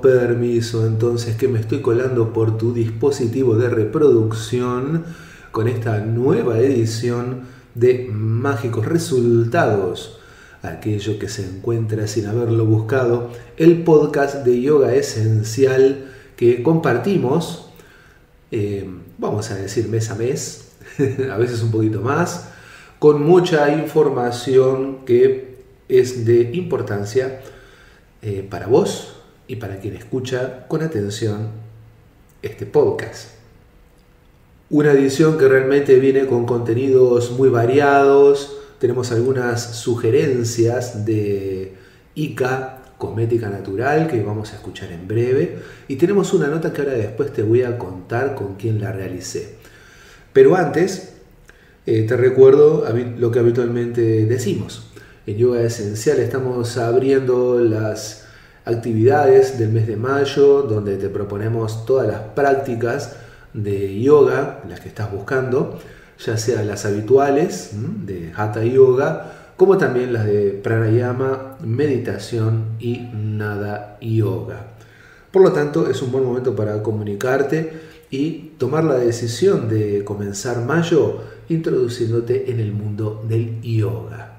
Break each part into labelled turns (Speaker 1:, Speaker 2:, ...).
Speaker 1: permiso, entonces que me estoy colando por tu dispositivo de reproducción con esta nueva edición de Mágicos Resultados, aquello que se encuentra sin haberlo buscado, el podcast de yoga esencial que compartimos, vamos a decir mes a mes, a veces un poquito más, con mucha información que es de importancia para vos y para quien escucha con atención este podcast. Una edición que realmente viene con contenidos muy variados. Tenemos algunas sugerencias de ICA, cosmética natural, que vamos a escuchar en breve. Y tenemos una nota que ahora después te voy a contar con quién la realicé. Pero antes, te recuerdo lo que habitualmente decimos. En Yoga Esencial estamos abriendo las actividades del mes de mayo, donde te proponemos todas las prácticas de yoga, las que estás buscando, ya sea las habituales de Hatha Yoga, como también las de Pranayama, meditación y Nada Yoga. Por lo tanto, es un buen momento para comunicarte y tomar la decisión de comenzar mayo introduciéndote en el mundo del yoga.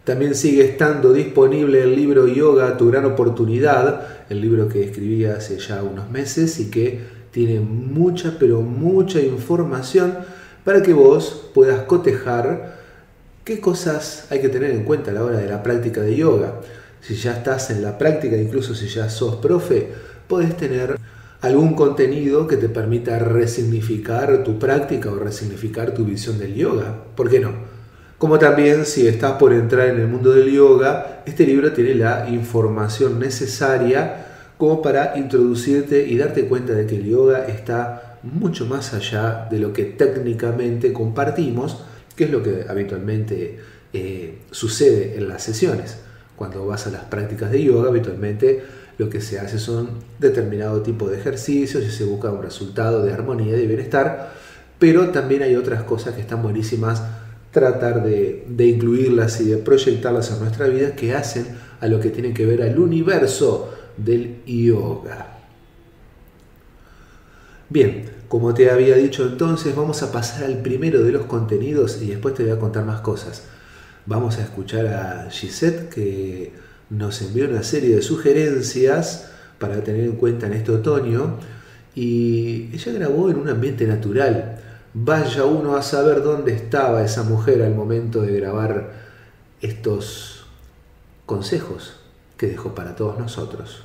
Speaker 1: También sigue estando disponible el libro Yoga, tu gran oportunidad, el libro que escribí hace ya unos meses y que tiene mucha, pero mucha información para que vos puedas cotejar qué cosas hay que tener en cuenta a la hora de la práctica de yoga. Si ya estás en la práctica, incluso si ya sos profe, podés tener algún contenido que te permita resignificar tu práctica o resignificar tu visión del yoga. ¿Por qué no? Como también, si estás por entrar en el mundo del yoga, este libro tiene la información necesaria como para introducirte y darte cuenta de que el yoga está mucho más allá de lo que técnicamente compartimos, que es lo que habitualmente sucede en las sesiones. Cuando vas a las prácticas de yoga, habitualmente lo que se hace son determinado tipo de ejercicios y se busca un resultado de armonía y de bienestar, pero también hay otras cosas que están buenísimas tratar de incluirlas y de proyectarlas en nuestra vida, que hacen a lo que tiene que ver al universo del yoga. Bien, como te había dicho entonces, vamos a pasar al primero de los contenidos y después te voy a contar más cosas. Vamos a escuchar a Gisette, que nos envió una serie de sugerencias para tener en cuenta en este otoño, y ella grabó en un ambiente natural. Vaya uno a saber dónde estaba esa mujer al momento de grabar estos consejos que dejó para todos nosotros.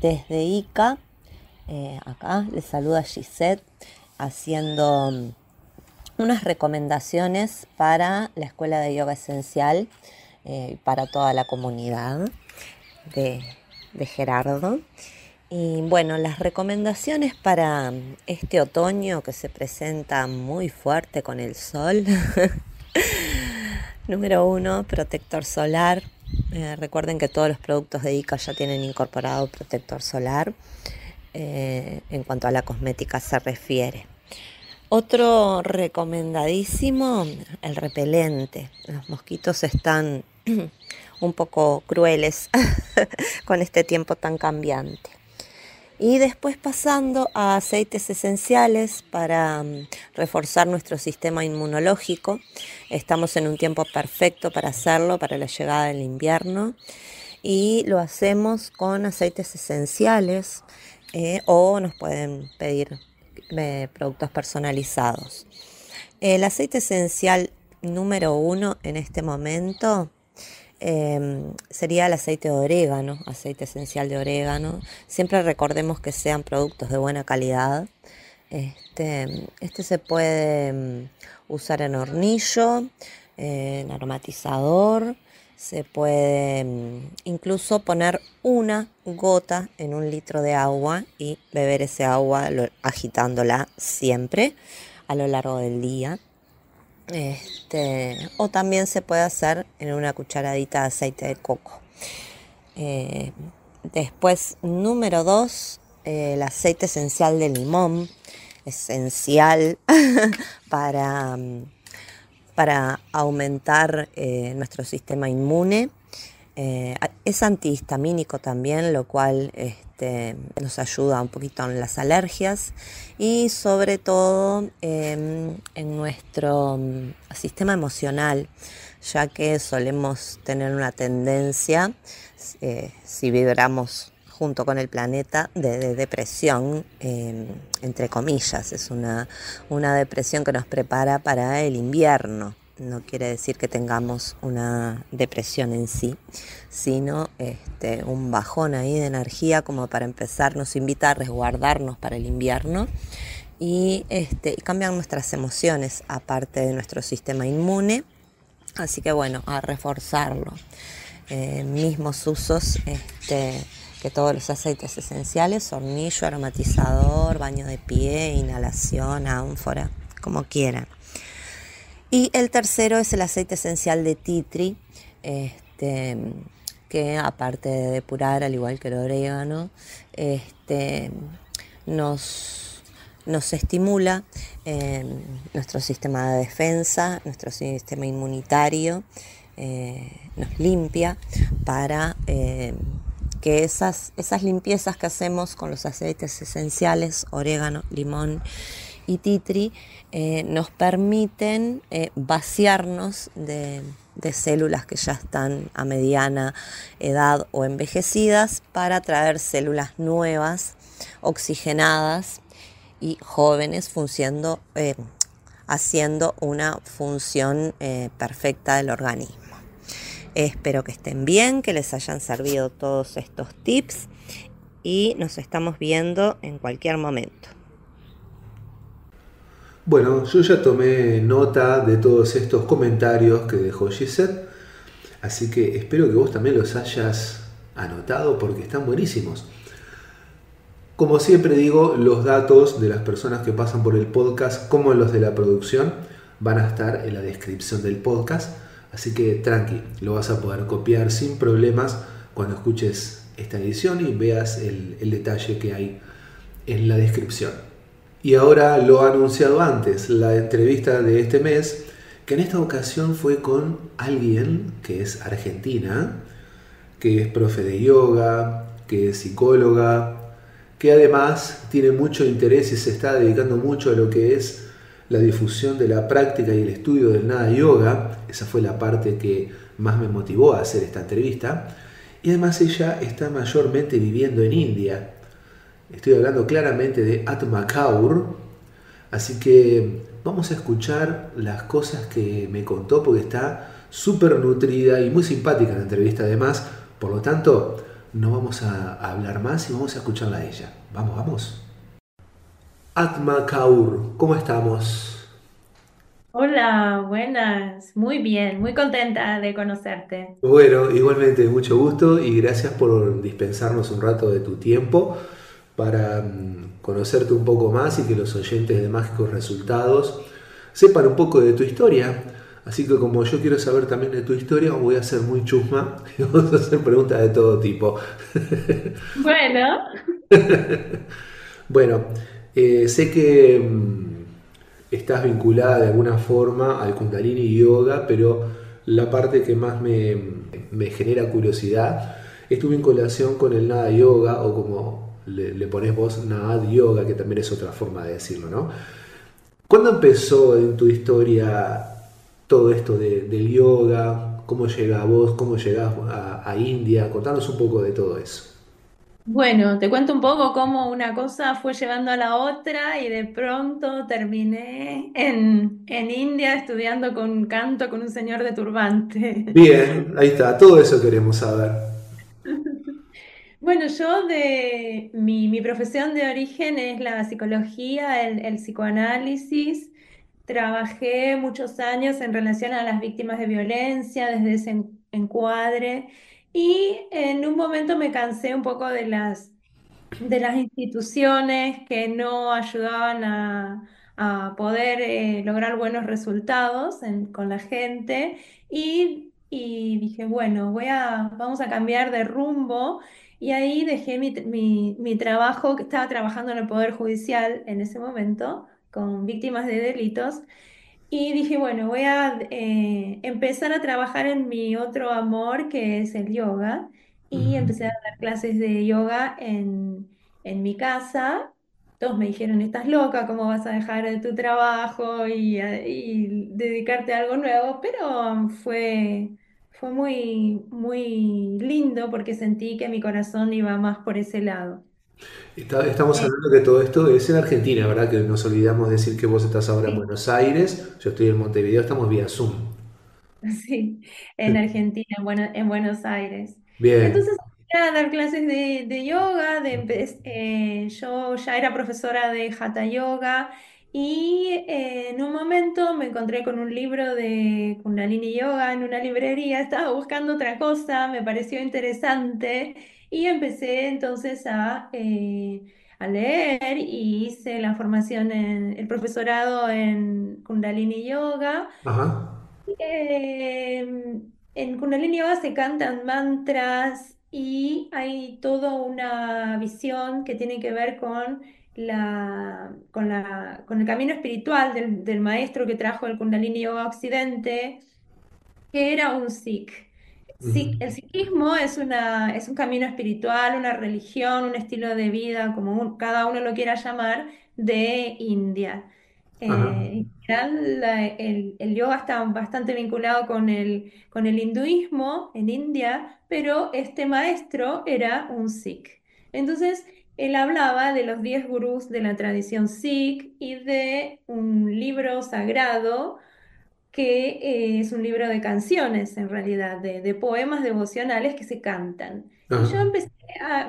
Speaker 2: Desde ICA, acá les saluda Gisette haciendo unas recomendaciones para la Escuela de Yoga Esencial, para toda la comunidad de Gerardo. Y bueno, las recomendaciones para este otoño que se presenta muy fuerte con el sol. Número 1, protector solar. Recuerden que todos los productos de ICA ya tienen incorporado protector solar en cuanto a la cosmética se refiere. Otro recomendadísimo, el repelente. Los mosquitos están un poco crueles con este tiempo tan cambiante. Y después pasando a aceites esenciales para reforzar nuestro sistema inmunológico. Estamos en un tiempo perfecto para hacerlo, para la llegada del invierno. Y lo hacemos con aceites esenciales o nos pueden pedir productos personalizados. El aceite esencial número 1 en este momento sería el aceite de orégano, aceite esencial de orégano. Siempre recordemos que sean productos de buena calidad. Este se puede usar en hornillo, en aromatizador. Se puede incluso poner una gota en 1 litro de agua y beber ese agua agitándola siempre a lo largo del día. O también se puede hacer en una cucharadita de aceite de coco. Después, número 2, el aceite esencial de limón, esencial para aumentar nuestro sistema inmune. Es antihistamínico también, lo cual nos ayuda un poquito en las alergias y sobre todo en nuestro sistema emocional, ya que solemos tener una tendencia, si vibramos junto con el planeta, de depresión, entre comillas. Es una depresión que nos prepara para el invierno. No quiere decir que tengamos una depresión en sí, sino un bajón ahí de energía como para empezar, nos invita a resguardarnos para el invierno y cambian nuestras emociones, aparte de nuestro sistema inmune. Así que bueno, a reforzarlo. Mismos usos que todos los aceites esenciales: hornillo, aromatizador, baño de pie, inhalación, ánfora, como quieran. Y el tercero es el aceite esencial de tea tree, que aparte de depurar, al igual que el orégano, nos, nos estimula nuestro sistema de defensa, nuestro sistema inmunitario, nos limpia para que esas limpiezas que hacemos con los aceites esenciales, orégano, limón y tea tree, nos permiten vaciarnos de células que ya están a mediana edad o envejecidas, para traer células nuevas, oxigenadas y jóvenes, haciendo una función perfecta del organismo. Espero que estén bien, que les hayan servido todos estos tips y nos estamos viendo en cualquier momento.
Speaker 1: Bueno, yo ya tomé nota de todos estos comentarios que dejó Gisette, así que espero que vos también los hayas anotado porque están buenísimos. Como siempre digo, los datos de las personas que pasan por el podcast, como los de la producción, van a estar en la descripción del podcast, así que tranqui, lo vas a poder copiar sin problemas cuando escuches esta edición y veas el detalle que hay en la descripción. Y ahora lo ha anunciado antes, la entrevista de este mes, que en esta ocasión fue con alguien que es argentina, que es profe de yoga, que es psicóloga, que además tiene mucho interés y se está dedicando mucho a lo que es la difusión de la práctica y el estudio del Nada Yoga. Esa fue la parte que más me motivó a hacer esta entrevista. Y además ella está mayormente viviendo en India. Estoy hablando claramente de Atma Kaur, así que vamos a escuchar las cosas que me contó porque está súper nutrida y muy simpática la entrevista además. Por lo tanto, no vamos a hablar más y vamos a escucharla a ella. Vamos. Atma Kaur, ¿cómo estamos?
Speaker 3: Hola, buenas, muy bien, muy contenta de conocerte.
Speaker 1: Bueno, igualmente mucho gusto y gracias por dispensarnos un rato de tu tiempo para conocerte un poco más y que los oyentes de Mágicos Resultados sepan un poco de tu historia. Así que como yo quiero saber también de tu historia, voy a ser muy chusma y vamos a hacer preguntas de todo tipo.
Speaker 3: Bueno,
Speaker 1: Bueno, sé que estás vinculada de alguna forma al Kundalini Yoga, pero la parte que más me genera curiosidad es tu vinculación con el Nada Yoga, o como le pones vos, Nada Yoga, que también es otra forma de decirlo, ¿no? ¿Cuándo empezó en tu historia todo esto del yoga? ¿Cómo llega a vos? ¿Cómo llegás a India? Contanos un poco de todo eso.
Speaker 3: bueno, te cuento un poco cómo una cosa fue llevando a la otra y de pronto terminé en India estudiando con canto con un señor de turbante.
Speaker 1: Bien, ahí está, todo eso queremos saber.
Speaker 3: Bueno, yo mi profesión de origen es la psicología, el psicoanálisis. Trabajé muchos años en relación a las víctimas de violencia desde ese encuadre y en un momento me cansé un poco de las instituciones que no ayudaban a poder lograr buenos resultados con la gente y dije, bueno, vamos a cambiar de rumbo y ahí dejé mi trabajo, que estaba trabajando en el Poder Judicial en ese momento con víctimas de delitos Y dije, bueno, voy a empezar a trabajar en mi otro amor, que es el yoga. Y
Speaker 1: Ujú.
Speaker 3: empecé a dar clases de yoga en mi casa. Todos me dijeron, estás loca, ¿cómo vas a dejar tu trabajo y dedicarte a algo nuevo? Pero fue muy, muy lindo porque sentí que mi corazón iba más por ese lado.
Speaker 1: Estamos
Speaker 3: Eh,
Speaker 1: hablando que todo esto es en Argentina, ¿verdad? Que nos olvidamos de decir que vos estás ahora en
Speaker 3: sí.
Speaker 1: Buenos Aires, yo estoy en Montevideo, estamos vía Zoom.
Speaker 3: Sí, en Argentina, en Buenos Aires.
Speaker 1: Bien.
Speaker 3: Entonces, a dar clases de yoga, yo ya era profesora de Hatha Yoga y en un momento me encontré con un libro de Kundalini Yoga en una librería, estaba buscando otra cosa, me pareció interesante y empecé entonces a leer y hice la formación en el profesorado en Kundalini Yoga.
Speaker 1: Ajá.
Speaker 3: En Kundalini Yoga se cantan mantras y hay toda una visión que tiene que ver con con el camino espiritual del maestro que trajo el Kundalini Yoga a Occidente, que era un Sikh.
Speaker 1: Ujú.
Speaker 3: El sikhismo es un camino espiritual, una religión, un estilo de vida, como cada uno lo quiera llamar, de India.
Speaker 1: Ajá.
Speaker 3: En general, el yoga está bastante vinculado con el hinduismo en India, pero este maestro era un Sikh. Entonces, él hablaba de los 10 gurús de la tradición Sikh y de un libro sagrado que es un libro de canciones, en realidad, de poemas devocionales que se cantan. Y
Speaker 1: Ajá.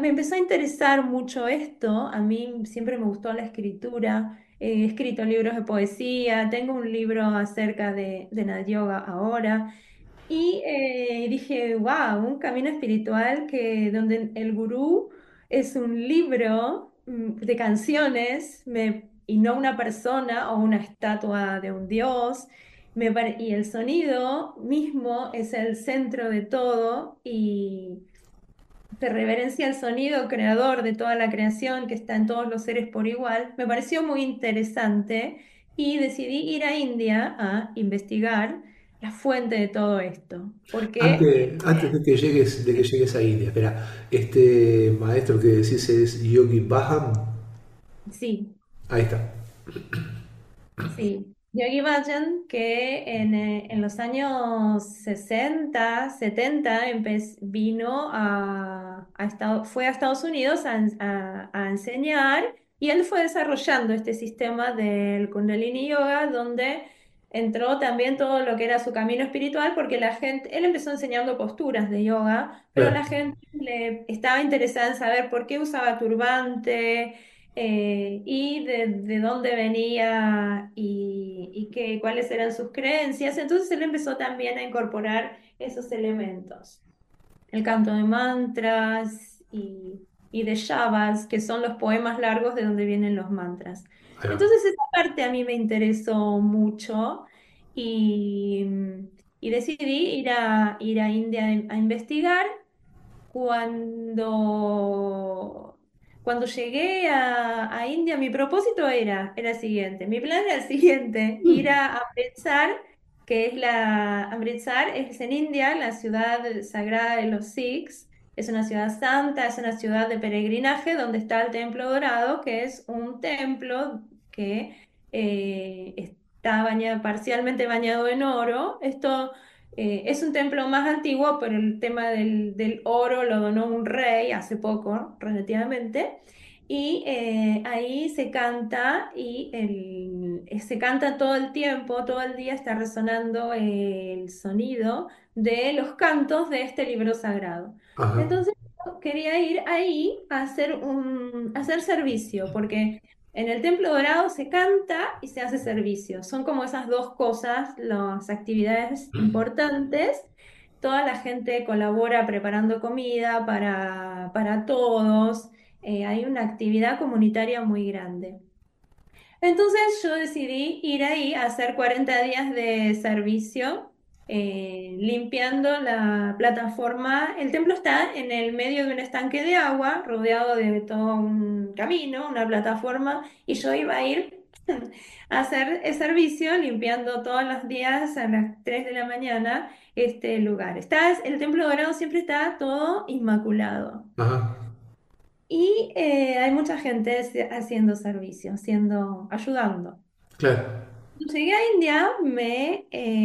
Speaker 3: me empezó a interesar mucho esto. A mí siempre me gustó la escritura. He escrito libros de poesía, tengo un libro acerca de Nat Yoga ahora. Y dije, wow, un camino espiritual donde el gurú es un libro de canciones y no una persona o una estatua de un dios. Y el sonido mismo es el centro de todo y se reverencia el sonido creador de toda la creación que está en todos los seres por igual. Me pareció muy interesante y decidí ir a India a investigar la fuente de todo esto. Porque,
Speaker 1: Antes de que llegues a India, espera, este maestro que decís es Yogi Baham.
Speaker 3: sí,
Speaker 1: Ahí está.
Speaker 3: sí, Yogi Bhajan, que en los años 60, 70 vino fue a Estados Unidos a enseñar y él fue desarrollando este sistema del Kundalini Yoga, donde entró también todo lo que era su camino espiritual, porque él empezó enseñando posturas de yoga, pero
Speaker 1: Claro.
Speaker 3: la gente le estaba interesada en saber por qué usaba turbante y de dónde venía cuáles eran sus creencias. Entonces él empezó también a incorporar esos elementos, el canto de mantras y de shabas, que son los poemas largos de donde vienen los mantras.
Speaker 1: Ahí va.
Speaker 3: Entonces esa parte a mí me interesó mucho y, y decidí ir a India a investigar cuando, cuando llegué a India, mi propósito era el siguiente. Mi plan era el siguiente, ir a Amritsar, Amritsar es en India, la ciudad sagrada de los Sikhs. Es una ciudad santa, es una ciudad de peregrinaje donde está el Templo Dorado, que es un templo que está parcialmente bañado en oro. Esto es un templo más antiguo, pero el tema del oro lo donó un rey hace poco, relativamente. Y ahí se canta se canta todo el tiempo, todo el día está resonando el sonido de los cantos de este libro sagrado.
Speaker 1: Ajá.
Speaker 3: Entonces yo quería ir ahí a a hacer servicio, porque en el Templo Dorado se canta y se hace servicio. Son como esas dos cosas, las actividades importantes. Toda la gente colabora preparando comida para todos. Hay una actividad comunitaria muy grande. Entonces yo decidí ir ahí a hacer 40 días de servicio, limpiando la plataforma. El templo está en el medio de un estanque de agua, rodeado de todo un camino, una plataforma, y yo iba a ir hacer el servicio limpiando todos los días a las 3 de la mañana este lugar. El Templo Dorado siempre está todo inmaculado.
Speaker 1: Ajá,
Speaker 3: Y hay mucha gente haciendo servicio, ayudando.
Speaker 1: claro.
Speaker 3: Cuando llegué a India,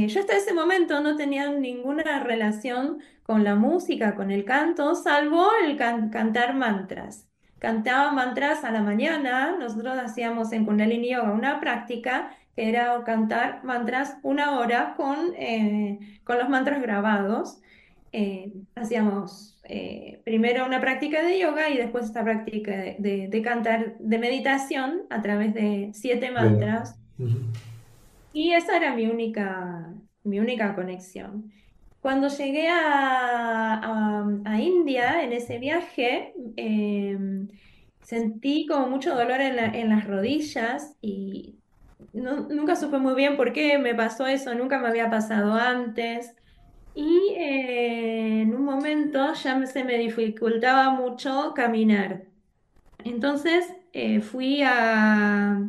Speaker 3: yo hasta ese momento no tenía ninguna relación con la música, con el canto, salvo el cantar mantras. Cantaba mantras a la mañana, nosotros hacíamos en Kundalini Yoga una práctica que era cantar mantras 1 hora con los mantras grabados. Hacíamos primero una práctica de yoga y después esta práctica de cantar, de meditación a través de 7 mantras
Speaker 1: Ujú.
Speaker 3: y esa era mi única conexión. Cuando llegué a India, en ese viaje, sentí como mucho dolor en las rodillas y nunca supe muy bien por qué me pasó eso, nunca me había pasado antes. Y en un momento se me dificultaba mucho caminar. Entonces fui a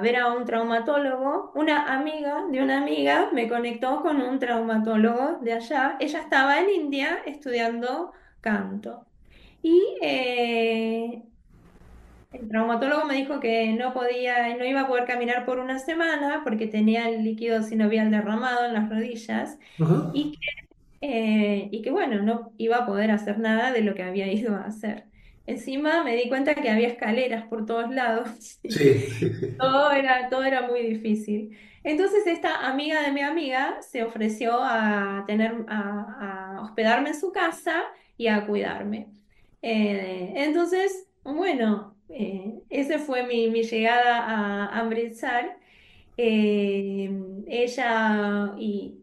Speaker 3: ver a un traumatólogo. Una amiga de una amiga me conectó con un traumatólogo de allá. Ella estaba en India estudiando canto. Y el traumatólogo me dijo que no iba a poder caminar por una semana porque tenía el líquido sinovial derramado en las rodillas
Speaker 1: Ajá.
Speaker 3: y que bueno, no iba a poder hacer nada de lo que había ido a hacer. Encima me di cuenta que había escaleras por todos lados.
Speaker 1: Sí, sí, sí.
Speaker 3: Todo era muy difícil. Entonces esta amiga de mi amiga se ofreció a hospedarme en su casa y a cuidarme. Entonces, bueno, esa fue mi llegada a Amritsar. Ella y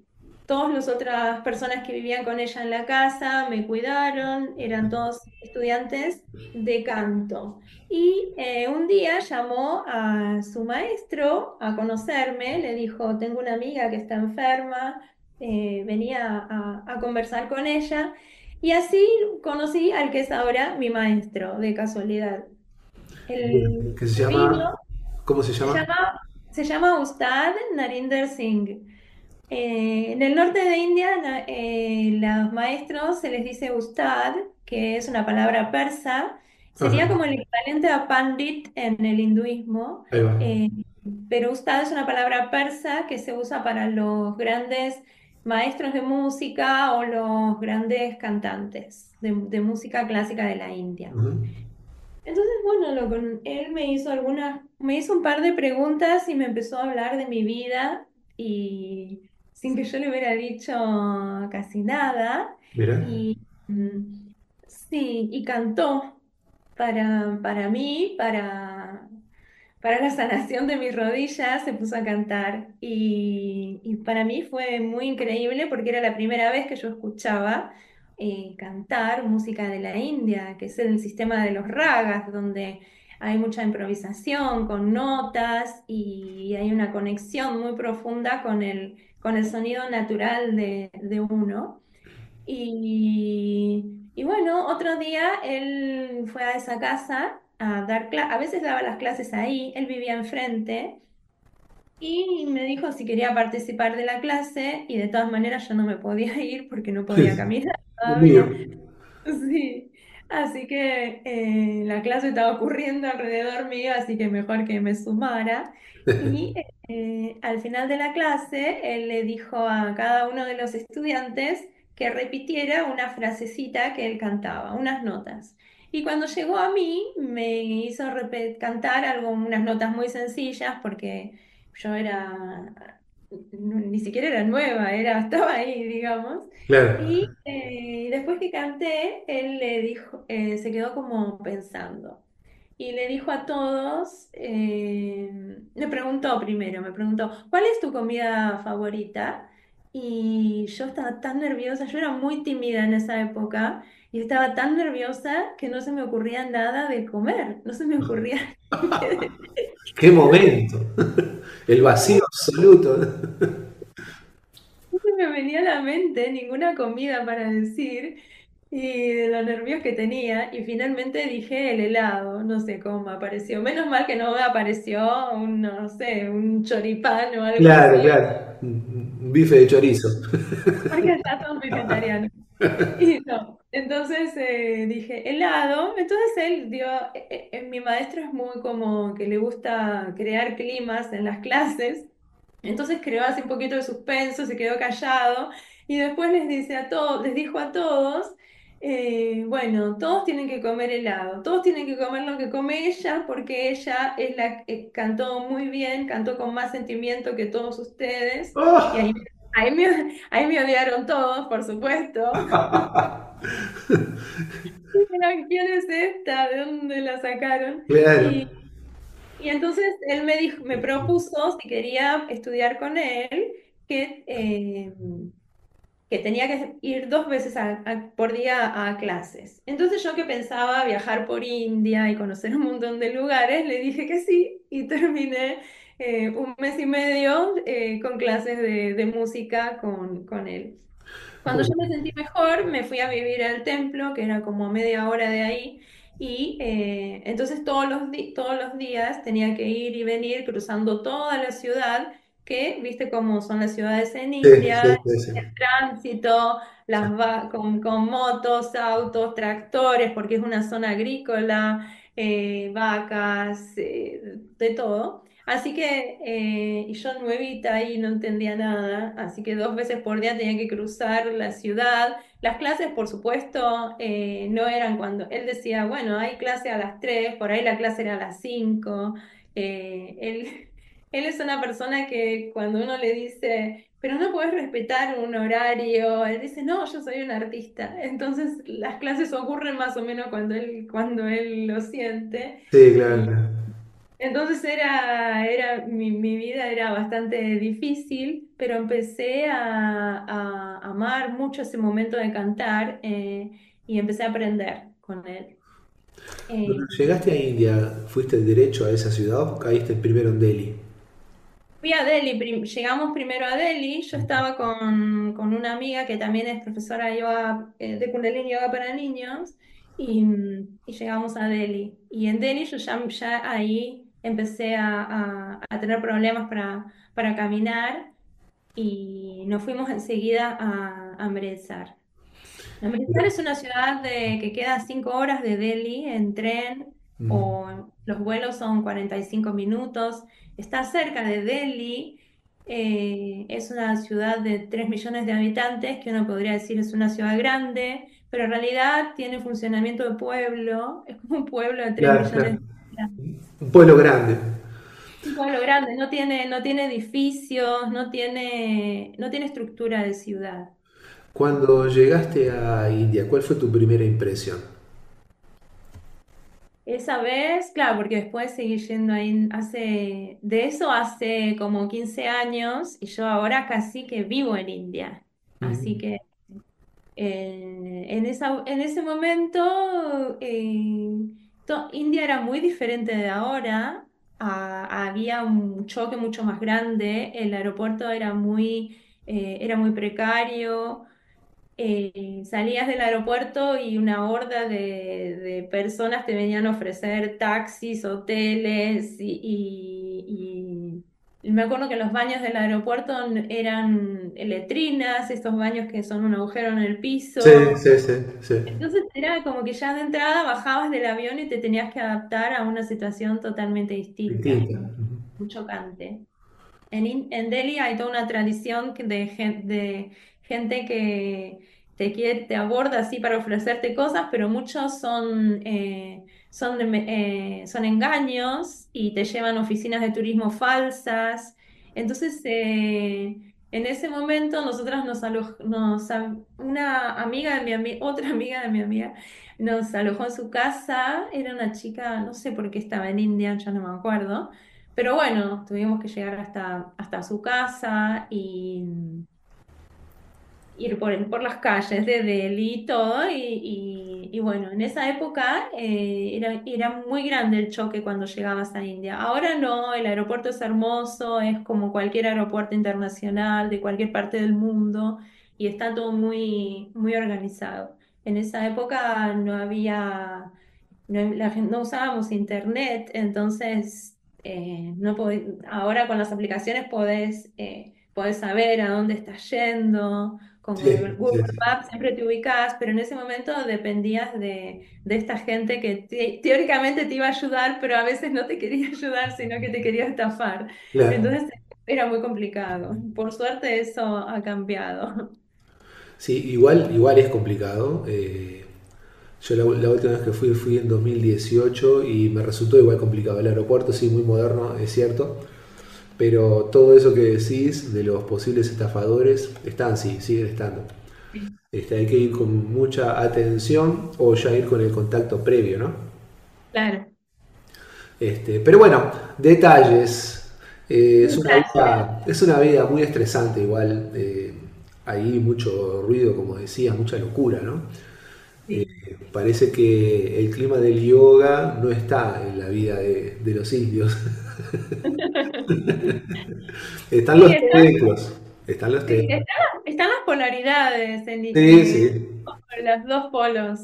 Speaker 3: todas las otras personas que vivían con ella en la casa me cuidaron, eran todos estudiantes de canto. Y un día llamó a su maestro a conocerme, le dijo, tengo una amiga que está enferma, venía a conversar con ella. Y así conocí al que es ahora mi maestro, de casualidad.
Speaker 1: Bien.
Speaker 3: Él
Speaker 1: ¿Qué se
Speaker 3: vino,
Speaker 1: llama? ¿Cómo se
Speaker 3: se
Speaker 1: llama?
Speaker 3: llama, se llama Ustad Narinder Singh. En el norte de India, los maestros se les dice Ustad, que es una palabra persa. Sería
Speaker 1: Ajá.
Speaker 3: como el equivalente a Pandit en el hinduismo,
Speaker 1: Ahí va.
Speaker 3: eh, pero Ustad es una palabra persa que se usa para los grandes maestros de música o los grandes cantantes de música clásica de la India.
Speaker 1: Ujú.
Speaker 3: Entonces, bueno, él me hizo un par de preguntas y me empezó a hablar de mi vida y sin que yo le hubiera dicho casi nada.
Speaker 1: Mira.
Speaker 3: Y sí, y cantó para mí, para la sanación de mis rodillas, se puso a cantar. Y para mí fue muy increíble porque era la primera vez que yo escuchaba cantar música de la India, que es el sistema de los ragas, donde hay mucha improvisación con notas y hay una conexión muy profunda con el sonido natural de uno. Y bueno, otro día él fue a esa casa a dar clases, a veces daba las clases ahí, él vivía enfrente y me dijo si quería participar de la clase y de todas maneras yo no me podía ir porque no podía caminar
Speaker 1: Un lío.
Speaker 3: todavía. Sí, así que la clase estaba ocurriendo alrededor mío, así que mejor que me sumara. Y al final de la clase, él le dijo a cada uno de los estudiantes que repitiera una frasecita que él cantaba, unas notas. Y cuando llegó a mí, me hizo cantar unas notas muy sencillas porque yo ni siquiera era nueva, estaba ahí, digamos.
Speaker 1: Claro.
Speaker 3: Y después que canté, él le dijo, se quedó como pensando. Y le dijo a todos, me preguntó, ¿cuál es tu comida favorita? Y yo estaba tan nerviosa, yo era muy tímida en esa época y estaba tan nerviosa que no se me ocurría nada de comer, no se me ocurría.
Speaker 1: ¡Qué momento! El vacío absoluto.
Speaker 3: No se me venía a la mente ninguna comida para decir. y de los nervios que tenía. Y finalmente dije el helado, no sé cómo me apareció. Menos mal que no me apareció un, no sé, un choripán o algo
Speaker 1: Claro,
Speaker 3: así,
Speaker 1: claro. Un bife de chorizo.
Speaker 3: porque allá son vegetarianos. Y no, entonces dije helado, entonces él dio, mi maestro es muy como que le gusta crear climas en las clases, entonces creó así un poquito de suspenso, se quedó callado y después les dice a todos, les dijo a todos, bueno, todos tienen que comer helado, todos tienen que comer lo que come ella porque ella es la que cantó muy bien, cantó con más sentimiento que todos ustedes y
Speaker 1: ¡Oh!
Speaker 3: ahí me odiaron todos, por supuesto. Dijeron, ¿quién es esta? ¿De dónde la sacaron?
Speaker 1: Claro.
Speaker 3: Y, y entonces él me dijo, me propuso si quería estudiar con él, que, eh, que tenía que ir 2 veces por día a clases. Entonces yo que pensaba viajar por India y conocer un montón de lugares, le dije que sí y terminé 1 mes y medio con clases de música con él. Cuando yo
Speaker 1: Muy
Speaker 3: me sentí mejor, me fui a vivir al templo, que era como a media hora de ahí, y entonces todos los días tenía que ir y venir cruzando toda la ciudad, que viste cómo son las ciudades en
Speaker 1: sí,
Speaker 3: India,
Speaker 1: sí, sí, sí.
Speaker 3: tránsito,
Speaker 1: Sí.
Speaker 3: con motos, autos, tractores, porque es una zona agrícola, vacas, de todo. Así que, y yo nuevita ahí no entendía nada, así que 2 veces por día tenía que cruzar la ciudad. Las clases, por supuesto, no eran cuando él decía, bueno, hay clase a las 3, por ahí la clase era a las 5. Él, él es una persona que cuando uno le dice, pero no puedes respetar un horario, él dice, no, yo soy un artista. Entonces las clases ocurren más o menos cuando él lo siente.
Speaker 1: Sí, claro, claro.
Speaker 3: Entonces mi vida era bastante difícil, pero empecé a amar mucho ese momento de cantar y empecé a aprender con él.
Speaker 1: Cuando
Speaker 3: Eh,
Speaker 1: llegaste a India, ¿fuiste derecho a esa ciudad o caíste primero en Delhi?
Speaker 3: Fui a Delhi, llegamos primero a Delhi, yo estaba con una amiga que también es profesora de yoga, de Kundalini Yoga para niños, y llegamos a Delhi. Y en Delhi yo ya ahí empecé a tener problemas para caminar y nos fuimos enseguida a Amritsar. Amritsar es una ciudad que queda a 5 horas de Delhi en tren
Speaker 1: Mm.
Speaker 3: o los vuelos son 45 minutos. Está cerca de Delhi. Es una ciudad de 3 millones de habitantes que uno podría decir es una ciudad grande, pero en realidad tiene funcionamiento de pueblo. Es como un pueblo de 3
Speaker 1: Claro, claro.
Speaker 3: millones de habitantes.
Speaker 1: Un pueblo grande.
Speaker 3: Un pueblo grande, no tiene edificios, no tiene estructura de ciudad.
Speaker 1: Cuando llegaste a India, ¿cuál fue tu primera impresión?
Speaker 3: Esa vez, claro, porque después seguí yendo ahí de eso hace como 15 años y yo ahora casi que vivo en India. Así
Speaker 1: Mm.
Speaker 3: que en ese momento India era muy diferente de ahora. Había un choque mucho más grande, el aeropuerto era muy precario. Salías del aeropuerto y una horda de personas te venían a ofrecer taxis, hoteles y me acuerdo que los baños del aeropuerto eran letrinas, estos baños que son un agujero en el
Speaker 1: Sí,
Speaker 3: piso.
Speaker 1: sí, sí, sí.
Speaker 3: Entonces era como que ya de entrada bajabas del avión y te tenías que adaptar a una situación totalmente distinta,
Speaker 1: Distinta.
Speaker 3: muy chocante. En Delhi hay toda una tradición de gente que te aborda así para ofrecerte cosas, pero muchos son engaños y te llevan a oficinas de turismo falsas. Entonces, en ese momento, nosotras una amiga de otra amiga de mi amiga, nos alojó en su casa. Era una chica, no sé por qué estaba en India, ya no me acuerdo. Pero bueno, tuvimos que llegar hasta su casa y ir por las calles de Delhi y todo. Y bueno, en esa época era muy grande el choque cuando llegabas a India. Ahora no, el aeropuerto es hermoso, es como cualquier aeropuerto internacional de cualquier parte del mundo y está todo muy, muy organizado. En esa época no había, no usábamos internet, entonces ahora con las aplicaciones podés saber a dónde estás yendo, con
Speaker 1: Sí,
Speaker 3: Google
Speaker 1: sí,
Speaker 3: Maps siempre te ubicás, pero en ese momento dependías de esta gente que teóricamente te iba a ayudar, pero a veces no te quería ayudar, sino que te quería estafar.
Speaker 1: claro.
Speaker 3: Entonces era muy complicado. Por suerte eso ha cambiado.
Speaker 1: Sí, igual es complicado. Yo la última vez que fui en 2018 y me resultó igual complicado. El aeropuerto sí, muy moderno, es cierto, pero todo eso que decís de los posibles estafadores están, sí, siguen estando. Hay que ir con mucha atención o ya ir con el contacto previo, ¿no?
Speaker 3: Claro.
Speaker 1: Pero bueno, detalles.
Speaker 3: Detalle.
Speaker 1: Es una vida muy estresante igual. Hay mucho ruido, como decías, mucha locura, ¿no? Eh,
Speaker 3: Sí.
Speaker 1: Parece que el clima del yoga no está en la vida de los indios. Están
Speaker 3: Sí,
Speaker 1: los templos, están los
Speaker 3: sí,
Speaker 1: templos.
Speaker 3: están las polaridades
Speaker 1: Sí, sí.
Speaker 3: en los dos polos.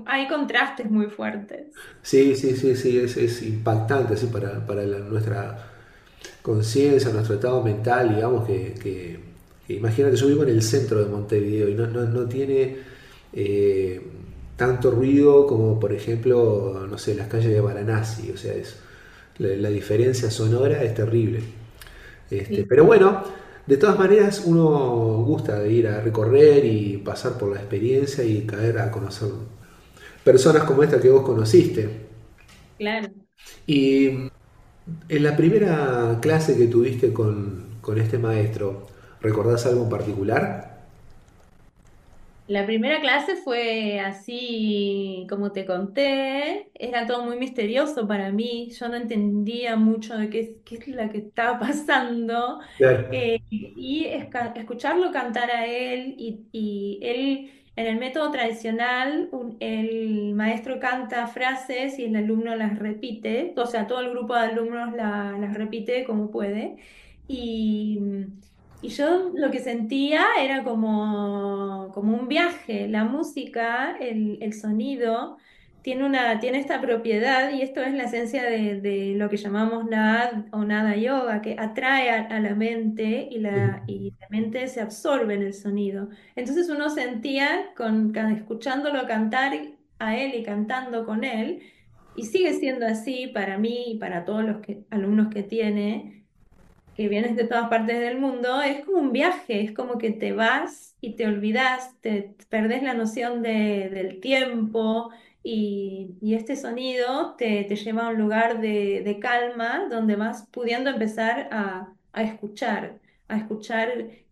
Speaker 3: Hay contrastes muy fuertes.
Speaker 1: Sí, sí, sí, sí, es impactante así para nuestra conciencia, nuestro estado mental, digamos que imagínate, yo vivo en el centro de Montevideo y no tiene eh, tanto ruido como por ejemplo, no sé, las calles de Varanasi, o sea, la diferencia sonora es terrible.
Speaker 3: Sí.
Speaker 1: Pero bueno, de todas maneras uno gusta de ir a recorrer y pasar por la experiencia y caer a conocer personas como esta que vos conociste.
Speaker 3: Claro.
Speaker 1: Y en la primera clase que tuviste con este maestro, ¿recordás algo en particular?
Speaker 3: La primera clase fue así como te conté, era todo muy misterioso para mí, yo no entendía mucho de qué es lo que estaba pasando,
Speaker 1: Claro.
Speaker 3: y escucharlo cantar a él y él en el método tradicional, el maestro canta frases y el alumno las repite, o sea, todo el grupo de alumnos las repite como puede. Y y yo lo que sentía era como un viaje. La música, el sonido, tiene esta propiedad y esto es la esencia de lo que llamamos Nad o Nada Yoga, que atrae a la mente y la mente se absorbe en el sonido. Entonces uno sentía, escuchándolo cantar a él y cantando con él, y sigue siendo así para mí y para todos los alumnos que tiene que vienes de todas partes del mundo, es como un viaje, es como que te vas y te olvidas, te perdés la noción del tiempo y este sonido te lleva a un lugar de calma donde vas pudiendo empezar a escuchar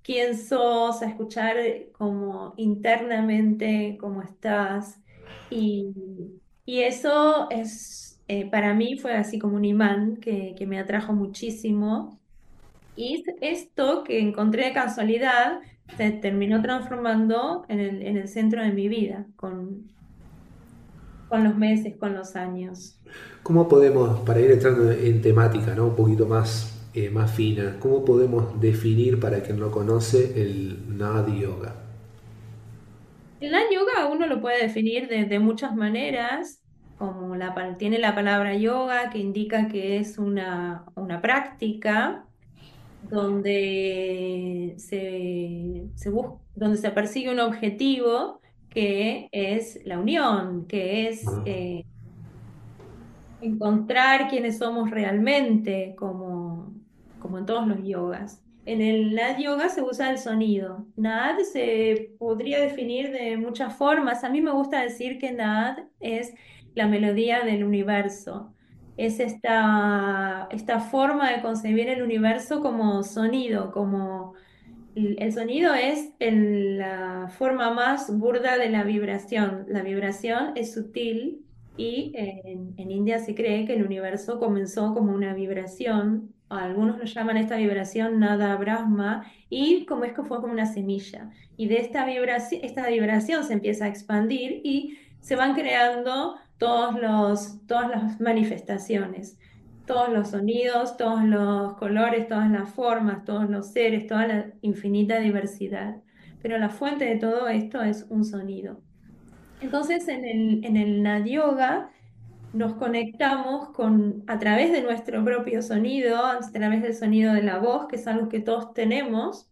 Speaker 3: quién sos, a escuchar como internamente cómo estás y, y eso para mí fue así como un imán que me atrajo muchísimo y esto que encontré de casualidad se terminó transformando en el centro de mi vida con los meses, con los años.
Speaker 1: ¿Cómo podemos, para ir entrando en temática, ¿no? Un poquito más, más fina, cómo podemos definir para quien no conoce el Nadi Yoga?
Speaker 3: La yoga uno lo puede definir de muchas maneras, como tiene la palabra yoga que indica que es una práctica donde donde se persigue un objetivo que es la unión, que es encontrar quiénes somos realmente, como en todos los yogas. En el Nad Yoga se usa el sonido. Nad se podría definir de muchas formas. A mí me gusta decir que Nad es la melodía del universo. Es esta forma de concebir el universo como sonido, como el sonido es la forma más burda de la vibración. La vibración es sutil y en India se cree que el universo comenzó como una vibración. Algunos lo llaman esta vibración Nada Brahma y como es que fue como una semilla. Y de esta vibración se empieza a expandir y se van creando todas las manifestaciones, todos los sonidos, todos los colores, todas las formas, todos los seres, toda la infinita diversidad. pero la fuente de todo esto es un sonido. Entonces, en el Nad Yoga nos conectamos a través de nuestro propio sonido, a través del sonido de la voz, que es algo que todos tenemos,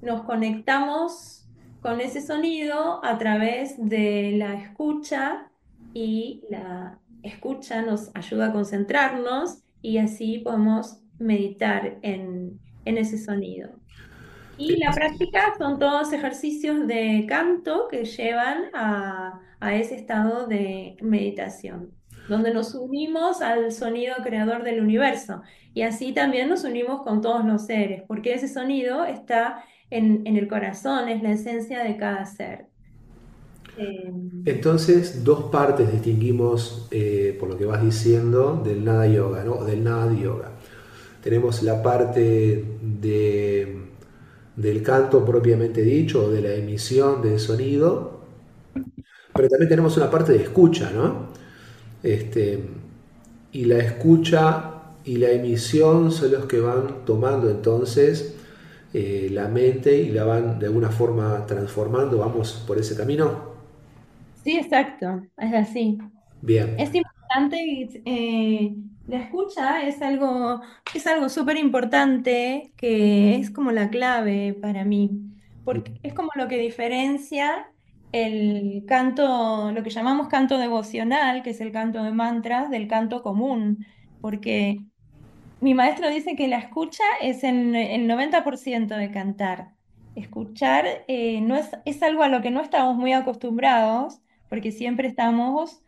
Speaker 3: nos conectamos con ese sonido a través de la escucha y la escucha nos ayuda a concentrarnos y así podemos meditar en ese sonido. Y la práctica son todos ejercicios de canto que llevan a ese estado de meditación, donde nos unimos al sonido creador del universo y así también nos unimos con todos los seres, porque ese sonido está en el corazón, es la esencia de cada ser. Eh,
Speaker 1: Entonces, dos partes distinguimos, por lo que vas diciendo, del Nada Yoga, ¿no? Del Nada Yoga. Tenemos la parte del canto propiamente dicho, o de la emisión del sonido, pero también tenemos una parte de escucha, ¿no? Este, y la escucha y la emisión son los que van tomando entonces la mente y la van de alguna forma transformando. Vamos por ese camino.
Speaker 3: sí, exacto, es así.
Speaker 1: Bien.
Speaker 3: Es importante, la escucha es algo súper importante que es como la clave para mí, porque es como lo que diferencia el canto, lo que llamamos canto devocional, que es el canto de mantras, del canto común, porque mi maestro dice que la escucha es el 90% de cantar. Escuchar no es algo a lo que no estamos muy acostumbrados, porque siempre estamos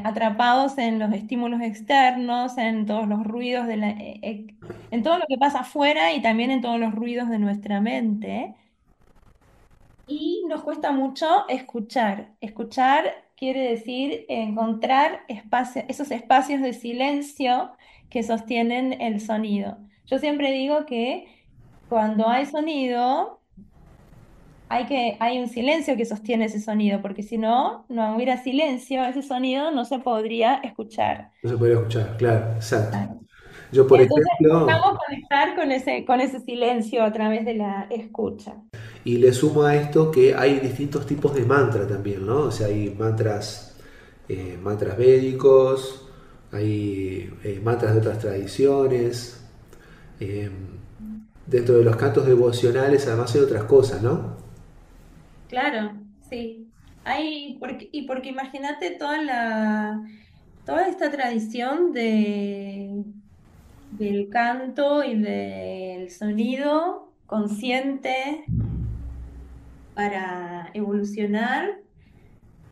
Speaker 3: atrapados en los estímulos externos, en todos los ruidos en todo lo que pasa afuera y también en todos los ruidos de nuestra mente. Y nos cuesta mucho escuchar. Escuchar quiere decir encontrar esos espacios de silencio que sostienen el sonido. Yo siempre digo que cuando hay sonido, hay un silencio que sostiene ese sonido, porque si no, no hubiera silencio, ese sonido no se podría escuchar.
Speaker 1: No se podría escuchar, claro, exacto.
Speaker 3: Claro.
Speaker 1: Yo, por
Speaker 3: Entonces,
Speaker 1: ejemplo,
Speaker 3: buscamos conectar con ese silencio a través de la escucha.
Speaker 1: y le sumo a esto que hay distintos tipos de mantra también, ¿no? O sea, hay mantras védicos, hay mantras de otras tradiciones. eh, Dentro de los cantos devocionales, además hay otras cosas, ¿no?
Speaker 3: Claro, sí. Porque imagínate toda esta tradición del canto y del sonido consciente para evolucionar.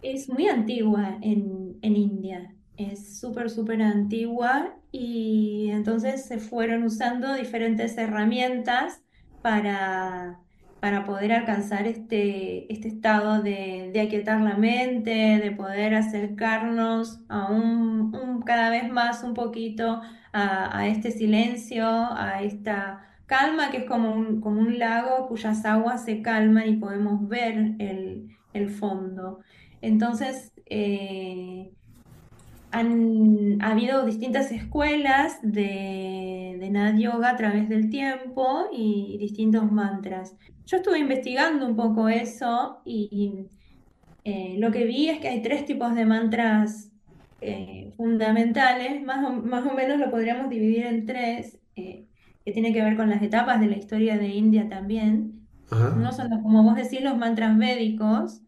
Speaker 3: Es muy antigua en India, es súper, súper antigua y entonces se fueron usando diferentes herramientas para, para poder alcanzar este estado de aquietar la mente, de poder acercarnos cada vez más un poquito a este silencio, a esta calma que es como un lago cuyas aguas se calman y podemos ver el fondo. Entonces, ha habido distintas escuelas de Nada Yoga a través del tiempo y distintos mantras. Yo estuve investigando un poco eso y lo que vi es que hay tres tipos de mantras fundamentales, más o menos lo podríamos dividir en tres, que tiene que ver con las etapas de la historia de India también.
Speaker 1: Ajá.
Speaker 3: No son, como vos decís, los mantras védicos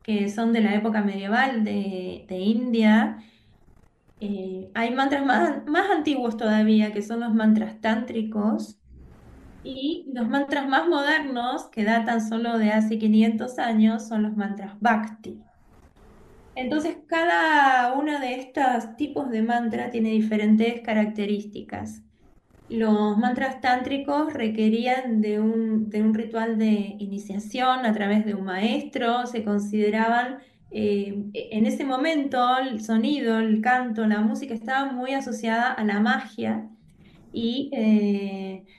Speaker 3: que son de la época medieval de India. Hay mantras más antiguos todavía, que son los mantras tántricos, y los mantras más modernos, que datan solo de hace 500 años, son los mantras bhakti. Entonces, cada uno de estos tipos de mantra tiene diferentes características. Los mantras tántricos requerían de un ritual de iniciación a través de un maestro, se consideraban, en ese momento el sonido, el canto, la música estaba muy asociada a la magia y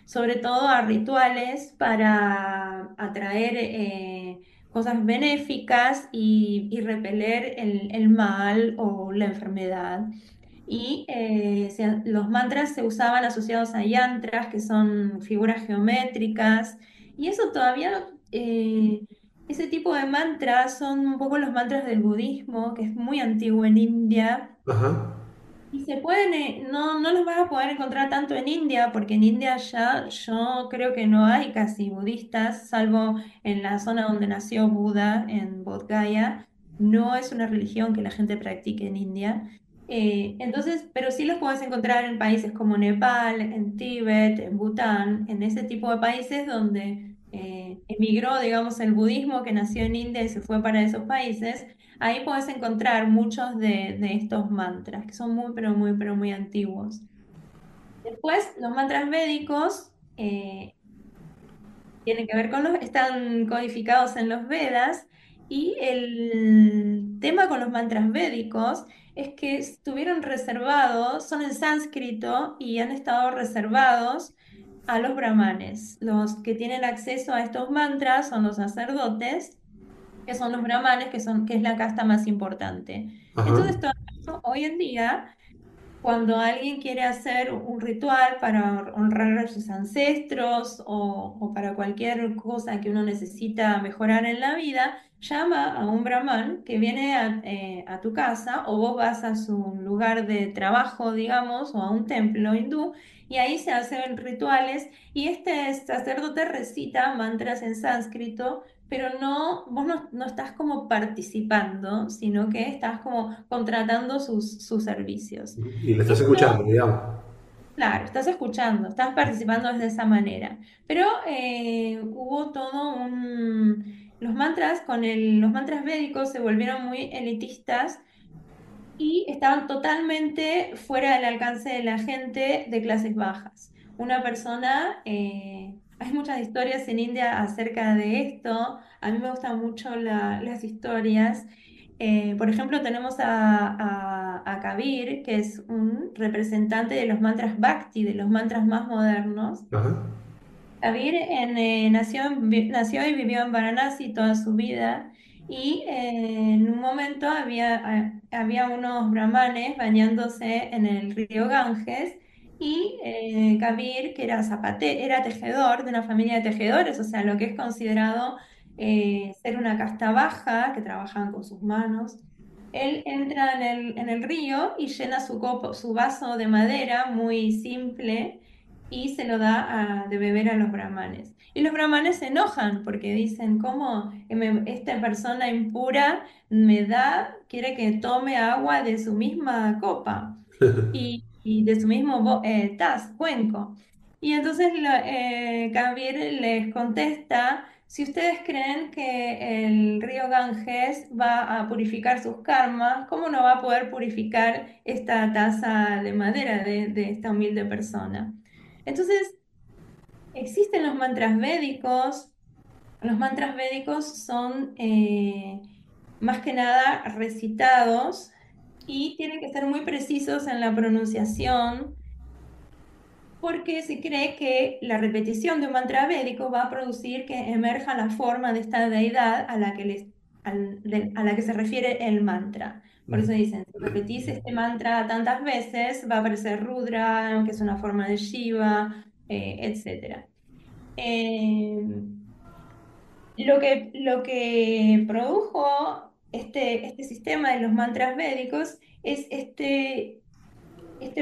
Speaker 3: sobre todo a rituales para atraer cosas benéficas y repeler el mal o la enfermedad. Y los mantras se usaban asociados a yantras, que son figuras geométricas, y eso todavía eh, ese tipo de mantras son un poco los mantras del budismo, que es muy antiguo en India.
Speaker 1: Ajá.
Speaker 3: Y se pueden, no los vas a poder encontrar tanto en India, porque en India ya yo creo que no hay casi budistas, salvo en la zona donde nació Buda, en Bodh Gaya. No es una religión que la gente practique en India. Entonces, pero sí los puedes encontrar en países como Nepal, en Tíbet, en Bután, en ese tipo de países donde emigró, digamos, el budismo que nació en India y se fue para esos países. Ahí puedes encontrar muchos de estos mantras, que son muy, pero muy antiguos. Después, los mantras védicos tienen que ver con están codificados en los Vedas, y el tema con los mantras védicos es que estuvieron reservados, son en sánscrito y han estado reservados a los brahmanes. Los que tienen acceso a estos mantras son los sacerdotes, que son los brahmanes, que es la casta más importante.
Speaker 1: Ajá.
Speaker 3: Entonces, todo eso, hoy en día, cuando alguien quiere hacer un ritual para honrar a sus ancestros o para cualquier cosa que uno necesita mejorar en la vida, llama a un brahman que viene a tu casa, o vos vas a su lugar de trabajo, digamos, o a un templo hindú, y ahí se hacen rituales, y este sacerdote recita mantras en sánscrito, pero no, vos no estás como participando, sino que estás como contratando sus servicios.
Speaker 1: Y le estás
Speaker 3: Esto,
Speaker 1: escuchando, digamos.
Speaker 3: claro, estás escuchando, estás participando de esa manera, pero hubo todo Los mantras los mantras védicos se volvieron muy elitistas y estaban totalmente fuera del alcance de la gente de clases bajas. Una persona, hay muchas historias en India acerca de esto, a mí me gustan mucho las historias. Por ejemplo, tenemos a Kabir, que es un representante de los mantras Bhakti, de los mantras más modernos.
Speaker 1: Ajá.
Speaker 3: Kabir nació y vivió en Varanasi toda su vida, y en un momento había unos brahmanes bañándose en el río Ganges, y Kabir, que era tejedor de una familia de tejedores, o sea, lo que es considerado ser una casta baja, que trabajan con sus manos. Él entra en el río y llena su vaso de madera muy simple, y se lo da de beber a los brahmanes. Y los brahmanes se enojan porque dicen, ¿cómo esta persona impura quiere que tome agua de su misma copa y de su mismo cuenco? Y entonces Kabir les contesta, si ustedes creen que el río Ganges va a purificar sus karmas, ¿cómo no va a poder purificar esta taza de madera de esta humilde persona? Entonces, existen los mantras védicos. Los mantras védicos son más que nada recitados, y tienen que ser muy precisos en la pronunciación, porque se cree que la repetición de un mantra védico va a producir que emerja la forma de esta deidad a la que se refiere el mantra. Por eso dicen, si repetís este mantra tantas veces, va a aparecer Rudra, que es una forma de Shiva, etc. Eh, lo que produjo este sistema de los mantras védicos es este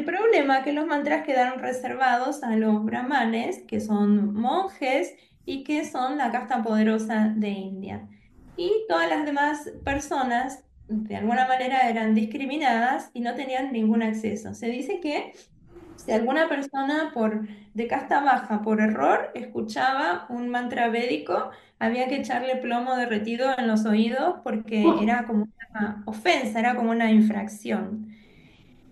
Speaker 3: problema, que los mantras quedaron reservados a los brahmanes, que son monjes y que son la casta poderosa de India. Y todas las demás personas, de alguna manera, eran discriminadas y no tenían ningún acceso. Se dice que si alguna persona de casta baja por error escuchaba un mantra védico, había que echarle plomo derretido en los oídos, porque era como una ofensa, era como una infracción.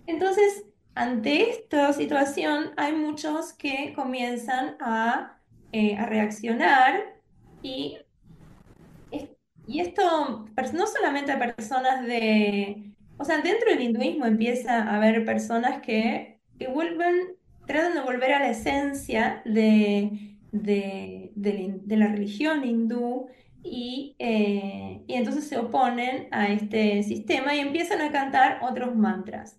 Speaker 3: Entonces, ante esta situación, hay muchos que comienzan a reaccionar, y, es- y esto no solamente a personas o sea, dentro del hinduismo empieza a haber personas que tratan de volver a la esencia de la religión hindú, y entonces se oponen a este sistema y empiezan a cantar otros mantras.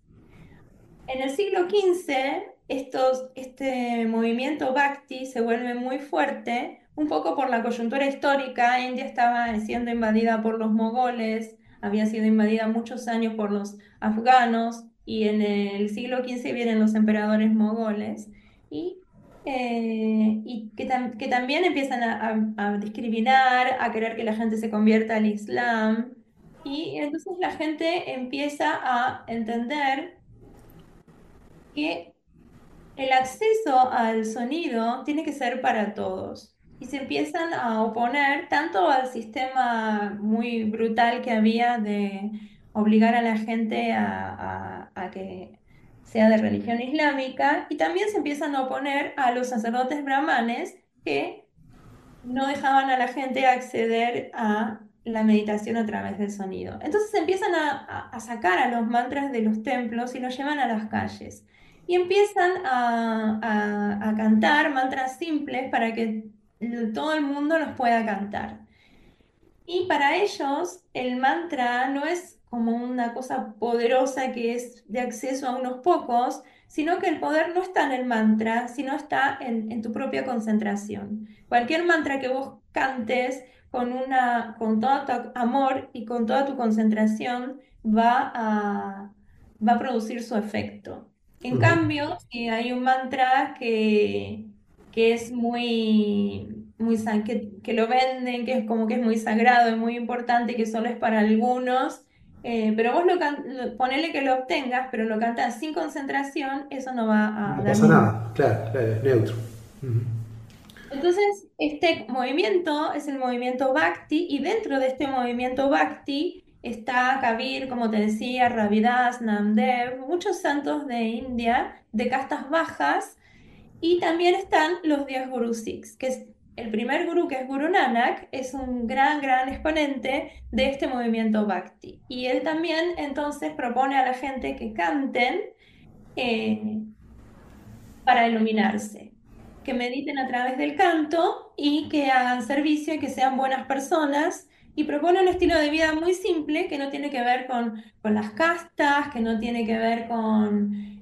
Speaker 3: En el siglo XV, este movimiento Bhakti se vuelve muy fuerte, un poco por la coyuntura histórica. India estaba siendo invadida por los mogoles, había sido invadida muchos años por los afganos y en el siglo XV vienen los emperadores mogoles y que también empiezan a discriminar, a querer que la gente se convierta al Islam. Y entonces la gente empieza a entender que el acceso al sonido tiene que ser para todos. Y se empiezan a oponer tanto al sistema muy brutal que había de obligar a la gente a que sea de religión islámica, y también se empiezan a oponer a los sacerdotes brahmanes que no dejaban a la gente acceder a la meditación a través del sonido. Entonces empiezan a sacar a los mantras de los templos y los llevan a las calles. Y empiezan a cantar mantras simples para que todo el mundo los pueda cantar. Y para ellos el mantra no es como una cosa poderosa que es de acceso a unos pocos, sino que el poder no está en el mantra, sino está en tu propia concentración. Cualquier mantra que vos cantes con todo tu amor y con toda tu concentración va a producir su efecto. En
Speaker 1: Ujú.
Speaker 3: cambio, si hay un mantra que es que lo venden, que es como que es muy sagrado, es muy importante, que solo es para algunos, pero vos ponele que lo obtengas, pero lo cantás sin concentración, eso no va a
Speaker 1: No
Speaker 3: dar
Speaker 1: pasa
Speaker 3: ningún.
Speaker 1: nada, claro, claro, es neutro. Ujú.
Speaker 3: Entonces, este movimiento es el movimiento Bhakti, y dentro de este movimiento Bhakti está Kabir, como te decía, Ravidas, Namdev, muchos santos de India, de castas bajas. Y también están los 10 Guru Sikhs, que es el primer gurú, que es Guru Nanak, es un gran exponente de este movimiento Bhakti. Y él también entonces propone a la gente que canten eh, para iluminarse, que mediten a través del canto y que hagan servicio y que sean buenas personas. Y propone un estilo de vida muy simple que no tiene que ver con las castas, que no tiene que ver con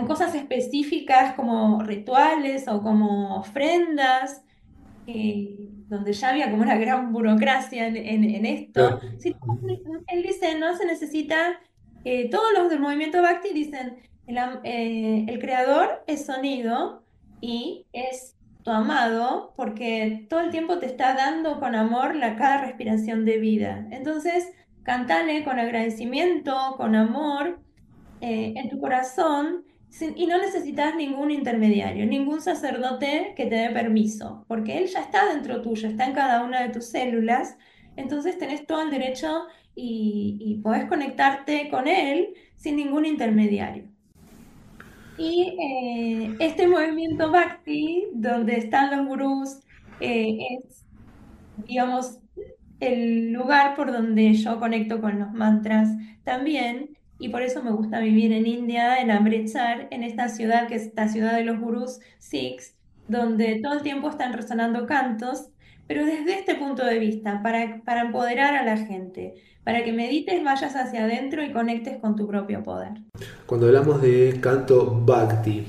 Speaker 3: cosas específicas como rituales o como ofrendas, donde ya había como una gran burocracia en esto.
Speaker 1: Claro.
Speaker 3: Sino, él dice, no se necesita, todos los del movimiento Bhakti dicen, el creador es sonido y es tu amado porque todo el tiempo te está dando con amor cada respiración de vida. Entonces, cantale con agradecimiento, con amor en tu corazón, y no necesitas ningún intermediario, ningún sacerdote que te dé permiso, porque él ya está dentro tuyo, está en cada una de tus células. Entonces tenés todo el derecho y podés conectarte con él sin ningún intermediario. Y este movimiento Bhakti, donde están los gurús, es, digamos, el lugar por donde yo conecto con los mantras también, y por eso me gusta vivir en India, en Amritsar, en esta ciudad que es la ciudad de los gurús Sikhs, donde todo el tiempo están resonando cantos, pero desde este punto de vista, para empoderar a la gente, para que medites, vayas hacia adentro y conectes con tu propio poder.
Speaker 1: Cuando hablamos de canto bhakti,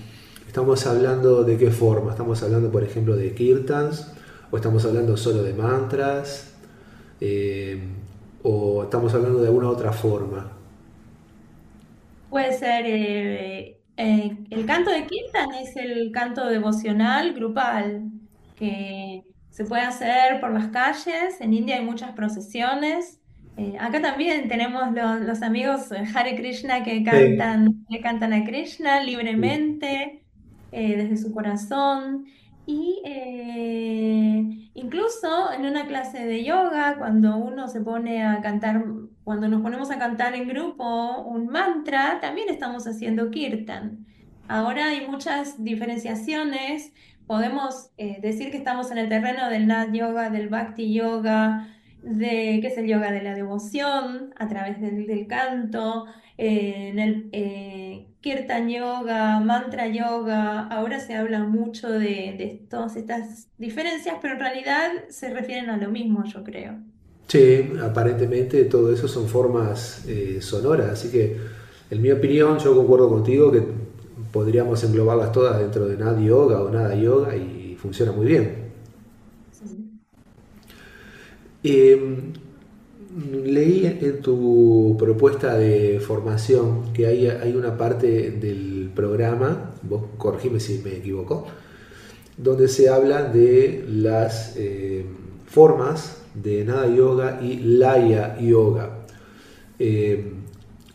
Speaker 1: ¿estamos hablando de qué forma? ¿Estamos hablando, por ejemplo, de kirtans? ¿O estamos hablando solo de mantras? Eh, ¿O estamos hablando de alguna otra forma?
Speaker 3: Puede ser, el canto de Kirtan es el canto devocional grupal que se puede hacer por las calles. En India hay muchas procesiones. Acá también tenemos los amigos Hare Krishna que
Speaker 1: Sí.
Speaker 3: le cantan a Krishna libremente, desde su corazón. Y incluso en una clase de yoga, cuando uno se pone a cantar, cuando nos ponemos a cantar en grupo un mantra, también estamos haciendo kirtan. Ahora hay muchas diferenciaciones. Podemos decir que estamos en el terreno del Nat Yoga, del Bhakti Yoga, que es el yoga de la devoción a través del canto, en el Kirtan Yoga, Mantra Yoga. Ahora se habla mucho de todas estas diferencias, pero en realidad se refieren a lo mismo, yo creo.
Speaker 1: Sí, aparentemente todo eso son formas sonoras, así que en mi opinión yo concuerdo contigo que podríamos englobarlas todas dentro de Nada Yoga o Nada Yoga y funciona muy bien.
Speaker 3: Sí.
Speaker 1: Eh, Leí en tu propuesta de formación que hay una parte del programa, vos corregime si me equivoco, donde se habla de las formas de Nada Yoga y Laya Yoga. Eh,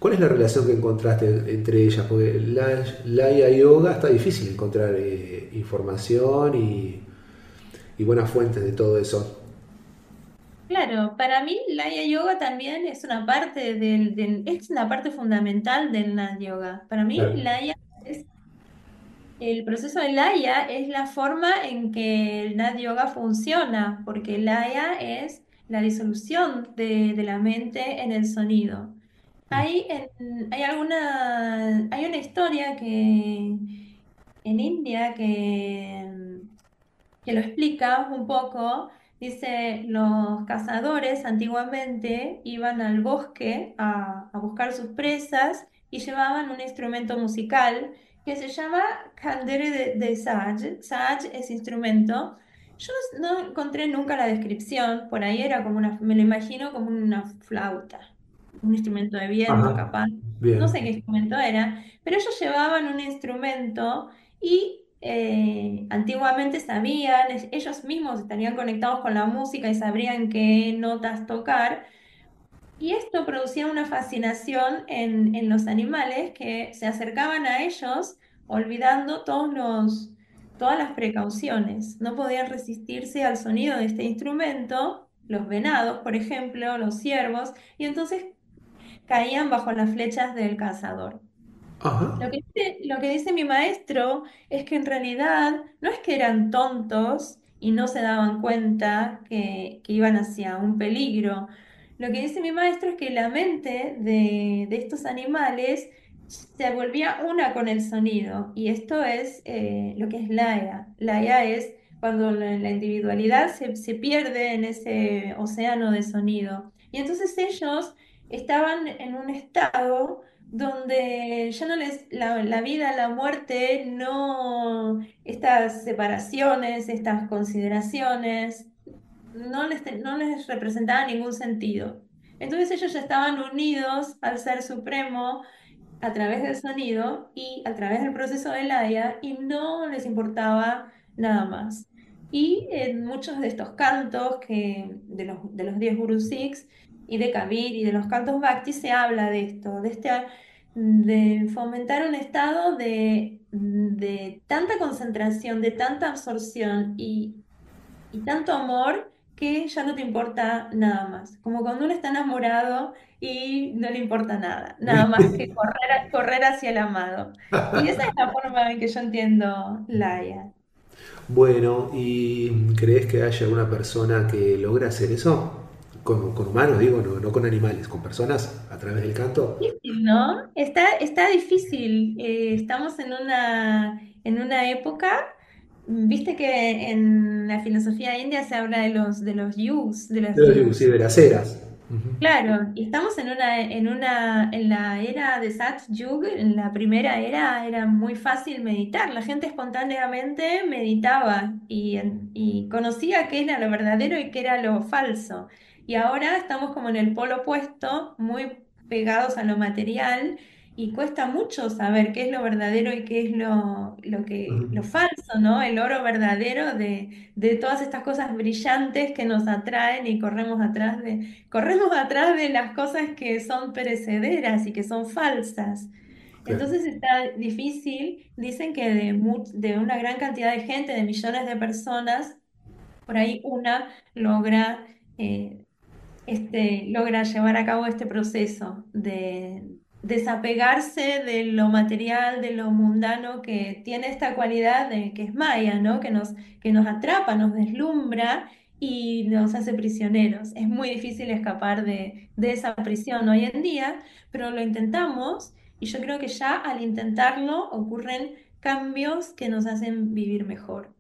Speaker 1: ¿Cuál es la relación que encontraste entre ellas? Porque la Laya Yoga está difícil encontrar información y buenas fuentes de todo eso.
Speaker 3: Claro, para mí Laya Yoga también es una parte es una parte fundamental del Nat Yoga. Para mí
Speaker 1: Claro.
Speaker 3: Laya es el proceso de Laya es la forma en que el Nat Yoga funciona, porque Laya es la disolución de la mente en el sonido. Hay una historia que en India que lo explica un poco. Dice, los cazadores antiguamente iban al bosque a buscar sus presas y llevaban un instrumento musical que se llama Khandere de Saj. Saj es instrumento. Yo no encontré nunca la descripción, por ahí era como me lo imagino como una flauta, un instrumento de viento
Speaker 1: Ajá,
Speaker 3: capaz. No
Speaker 1: bien.
Speaker 3: sé qué instrumento era, pero ellos llevaban un instrumento y antiguamente sabían, ellos mismos estarían conectados con la música y sabrían qué notas tocar. Y esto producía una fascinación en los animales que se acercaban a ellos olvidando todas las precauciones. No podían resistirse al sonido de este instrumento, los venados, por ejemplo, los ciervos, y entonces caían bajo las flechas del cazador.
Speaker 1: Ajá.
Speaker 3: Lo que dice mi maestro es que en realidad no es que eran tontos y no se daban cuenta que iban hacia un peligro. Lo que dice mi maestro es que la mente de estos animales se volvía una con el sonido y esto es lo que es Laia. Laia es cuando la individualidad se pierde en ese océano de sonido. Y entonces ellos estaban en un estado donde ya no la vida, la muerte, no, estas separaciones, estas consideraciones, no les representaban ningún sentido. Entonces ellos ya estaban unidos al Ser Supremo a través del sonido y a través del proceso de Laia y no les importaba nada más. Y en muchos de estos cantos de los 10 Guru Sikhs y de Kabir y de los cantos Bhakti se habla de esto, de fomentar un estado de tanta concentración, de tanta absorción y tanto amor que ya no te importa nada más. Como cuando uno está enamorado y no le importa nada, nada más que correr hacia el amado. Y esa es la forma en que yo entiendo Laia.
Speaker 1: Bueno, ¿y crees que haya una persona que logra hacer eso? Con humanos, digo, no con animales, con personas a través del canto.
Speaker 3: Difícil, ¿no? Está difícil. Estamos en una época, viste que en la filosofía india se habla de los yugs, de los
Speaker 1: Yo digo, sí,
Speaker 3: yugs.
Speaker 1: de las eras. Ujú.
Speaker 3: Claro, y estamos en la era de Sat Yuga, en la primera era muy fácil meditar. La gente espontáneamente meditaba y conocía qué era lo verdadero y qué era lo falso. Y ahora estamos como en el polo opuesto, muy pegados a lo material, y cuesta mucho saber qué es lo verdadero y qué es lo
Speaker 1: Ujú.
Speaker 3: falso, ¿no? El oro verdadero de todas estas cosas brillantes que nos atraen y corremos atrás de las cosas que son perecederas y que son falsas.
Speaker 1: Claro.
Speaker 3: Entonces está difícil, dicen que de una gran cantidad de gente, de millones de personas, por ahí una logra, eh, logra llevar a cabo este proceso de desapegarse de lo material, de lo mundano, que tiene esta cualidad de que es Maya, ¿no? Que nos atrapa, nos deslumbra y nos hace prisioneros. Es muy difícil escapar de esa prisión hoy en día, pero lo intentamos y yo creo que ya al intentarlo ocurren cambios que nos hacen vivir mejor.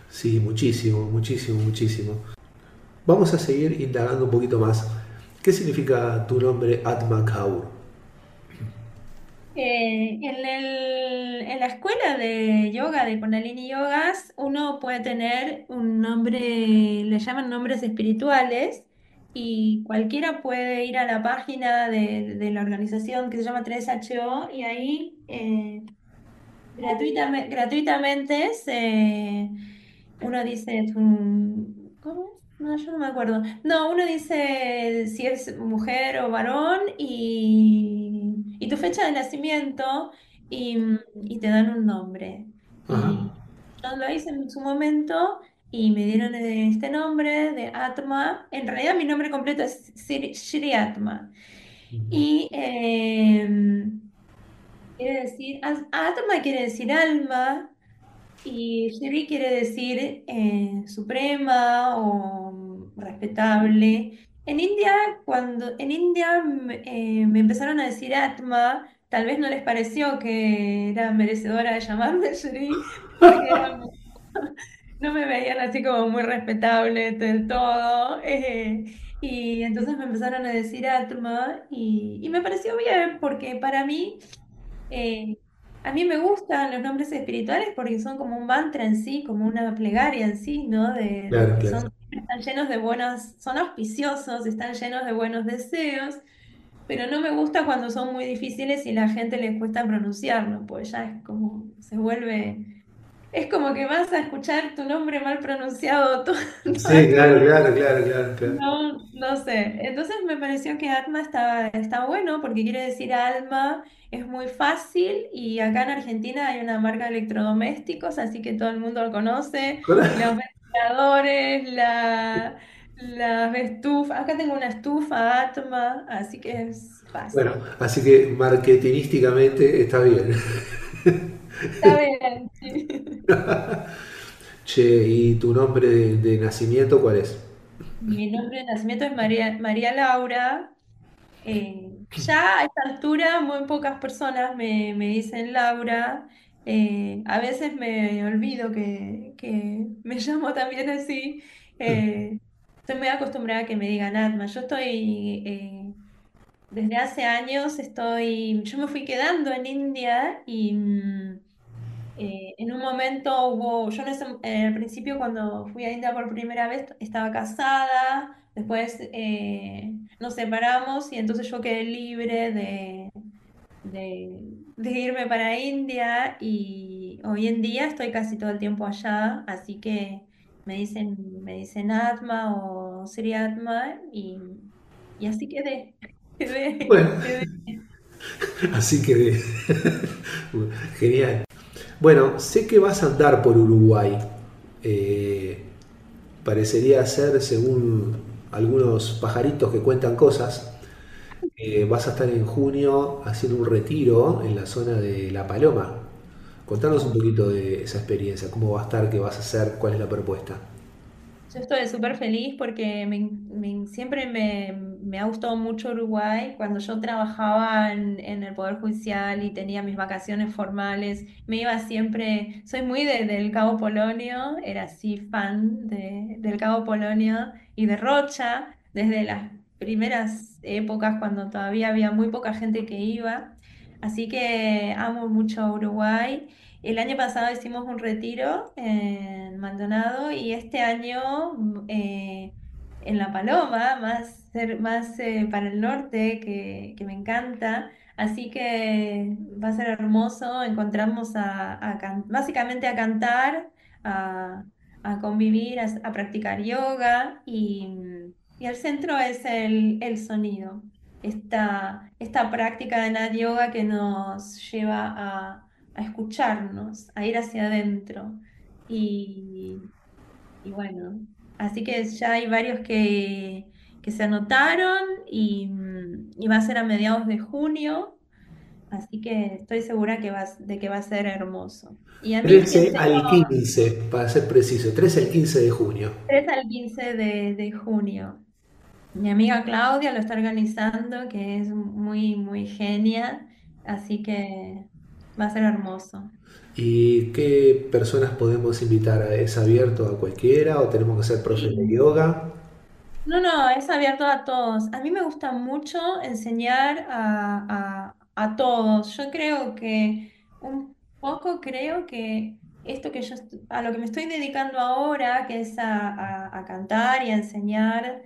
Speaker 1: Sí, muchísimo, muchísimo, muchísimo. Vamos a seguir indagando un poquito más. ¿Qué significa tu nombre Atma Kaur?
Speaker 3: En la escuela de yoga, de Kundalini Yogas, uno puede tener un nombre, le llaman nombres espirituales, y cualquiera puede ir a la página de la organización que se llama 3HO y ahí gratuitamente uno dice ¿cómo es? No, yo no me acuerdo. No, uno dice si es mujer o varón y tu fecha de nacimiento y te dan un nombre.
Speaker 1: Ajá.
Speaker 3: Y yo lo hice en su momento y me dieron este nombre de Atma. En realidad mi nombre completo es Shri Atma. Y quiere decir, Atma quiere decir alma. Y Shri quiere decir suprema o respetable. En India me empezaron a decir Atma, tal vez no les pareció que era merecedora de llamarme Shri, porque no me veían así como muy respetable del todo. Y entonces me empezaron a decir Atma y me pareció bien, porque para mí eh, a mí me gustan los nombres espirituales porque son como un mantra en sí, como una plegaria en sí, ¿no?
Speaker 1: Claro, claro.
Speaker 3: Están llenos de buenos, son auspiciosos, están llenos de buenos deseos, pero no me gusta cuando son muy difíciles y la gente les cuesta pronunciarlo, pues ya es como, se vuelve, es como que vas a escuchar tu nombre mal pronunciado
Speaker 1: Sí,
Speaker 3: toda tu
Speaker 1: claro,
Speaker 3: vida.
Speaker 1: claro, claro, claro, claro.
Speaker 3: No, no sé. Entonces me pareció que Atma está bueno porque quiere decir alma, es muy fácil y acá en Argentina hay una marca de electrodomésticos, así que todo el mundo lo conoce. Los ventiladores, las estufas. Acá tengo una estufa Atma, así que es
Speaker 1: Bueno,
Speaker 3: fácil.
Speaker 1: así que marketingísticamente está bien.
Speaker 3: Está bien, sí.
Speaker 1: Che, ¿y tu nombre de nacimiento cuál es?
Speaker 3: Mi nombre de nacimiento es María Laura. Ya a esta altura muy pocas personas me dicen Laura. A veces me olvido que me llamo también así. Estoy muy acostumbrada a que me digan Atma. Desde hace años yo me fui quedando en India y en un momento yo al principio cuando fui a India por primera vez estaba casada, después nos separamos y entonces yo quedé libre de irme para India y hoy en día estoy casi todo el tiempo allá, así que me dicen Atma o Sri Atma y así quedé,
Speaker 1: Bueno,
Speaker 3: quedé.
Speaker 1: así que genial. Bueno, sé que vas a andar por Uruguay. Eh, Parecería ser, según algunos pajaritos que cuentan cosas, vas a estar en junio haciendo un retiro en la zona de La Paloma. Contanos un poquito de esa experiencia, cómo va a estar, qué vas a hacer, cuál es la propuesta.
Speaker 3: Yo estoy súper feliz porque siempre me ha gustado mucho Uruguay. Cuando yo trabajaba en el Poder Judicial y tenía mis vacaciones formales, me iba siempre, soy muy del Cabo Polonio, era así fan del Cabo Polonio y de Rocha, desde las primeras épocas cuando todavía había muy poca gente que iba. Así que amo mucho Uruguay. El año pasado hicimos un retiro en Maldonado y este año en La Paloma, más para el norte, que me encanta. Así que va a ser hermoso encontrarnos básicamente a cantar, a, a convivir, a practicar yoga y el centro es el sonido. Esta práctica de Nat Yoga que nos lleva a escucharnos, a ir hacia adentro. Y, y bueno, así que ya hay varios que se anotaron y va a ser a mediados de junio, así que estoy segura de que va a ser hermoso. Y a mí que
Speaker 1: 13
Speaker 3: enseño
Speaker 1: al 15, para ser preciso, 13 al 15 de junio.
Speaker 3: 3 al 15 de junio. Mi amiga Claudia lo está organizando, que es muy genia, así que va a ser hermoso.
Speaker 1: ¿Y qué personas podemos invitar? ¿Es abierto a cualquiera o tenemos que ser profes de
Speaker 3: Sí.
Speaker 1: yoga?
Speaker 3: No, no, es abierto a todos. A mí me gusta mucho enseñar a todos. Yo creo que un poco creo que esto que a lo que me estoy dedicando ahora, que es a cantar y a enseñar